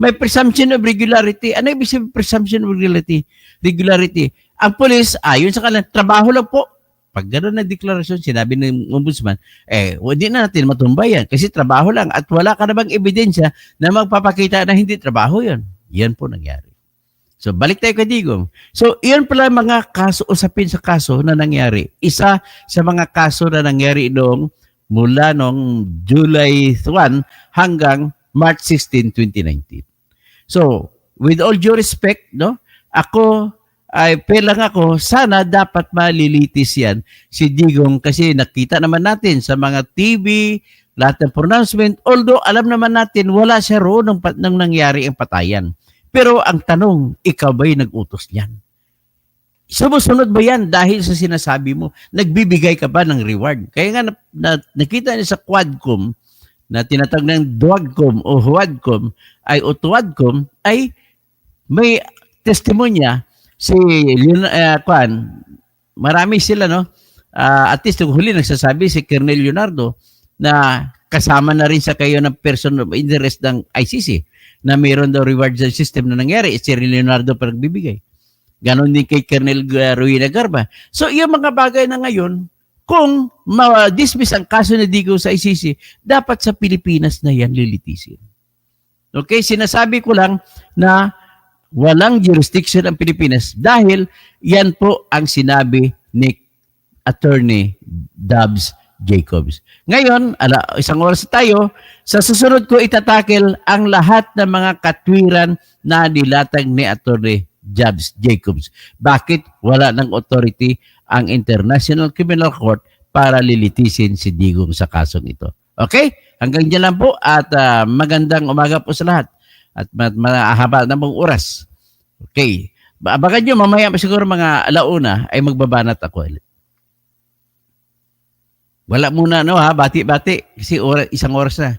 may presumption of regularity. Ano ibig sabihin presumption of regularity? Ang police, ayon sa kanila, trabaho lang po. Pag gano'n na deklarasyon, sinabi ng ombudsman, hindi na natin matumbayan kasi trabaho lang at wala ka namang ebidensya na magpapakita na hindi trabaho yon. Yan po nangyari. So, balik tayo kay Digong. So, iyon pala mga kaso, usapin sa kaso na nangyari. Isa sa mga kaso na nangyari mula noong July 1 hanggang March 16, 2019. So, with all due respect, no, sana dapat malilitis yan si Digong kasi nakita naman natin sa mga TV, lahat ng pronouncement, although alam naman natin wala siya roon nang nangyari ang patayan. Pero ang tanong, ikaw ba'y nag-utos niyan? Sumusunod ba yan dahil sa sinasabi mo? Nagbibigay ka ba ng reward? Kaya nga nakita niya sa Quadcom na tinatawag ng Duagcom o Huadcom o Tuadcom ay may testimonya si marami sila, no? At least yung huli nagsasabi si Colonel Leonardo na kasama na rin sa kayo ng person of interest ng ICC na mayroon daw reward system na nangyari. Si Leonardo pa nagbibigay. Ganon din kay Colonel Ruina Garba. So, yung mga bagay na ngayon, kung ma-dismiss ang kaso ni Digong sa ICC, dapat sa Pilipinas na yan lilitisin. Okay? Sinasabi ko lang na walang jurisdiction ang Pilipinas dahil yan po ang sinabi ni Attorney Dubs Jacobs. Ngayon, isang oras tayo, sa susunod ko itatakel ang lahat ng mga katwiran na nilatag ni Attorney Dubs Jacobs. Bakit wala ng authority ang International Criminal Court para lilitisin si Digong sa kasong ito? Okay? Hanggang dyan lang po at magandang umaga po sa lahat at mahaba na mong oras. Okay. Abangan nyo, mamaya siguro mga alauna ay magbabanat ako. Wala muna, no ha? Bati-bati. Kasi isang oras na.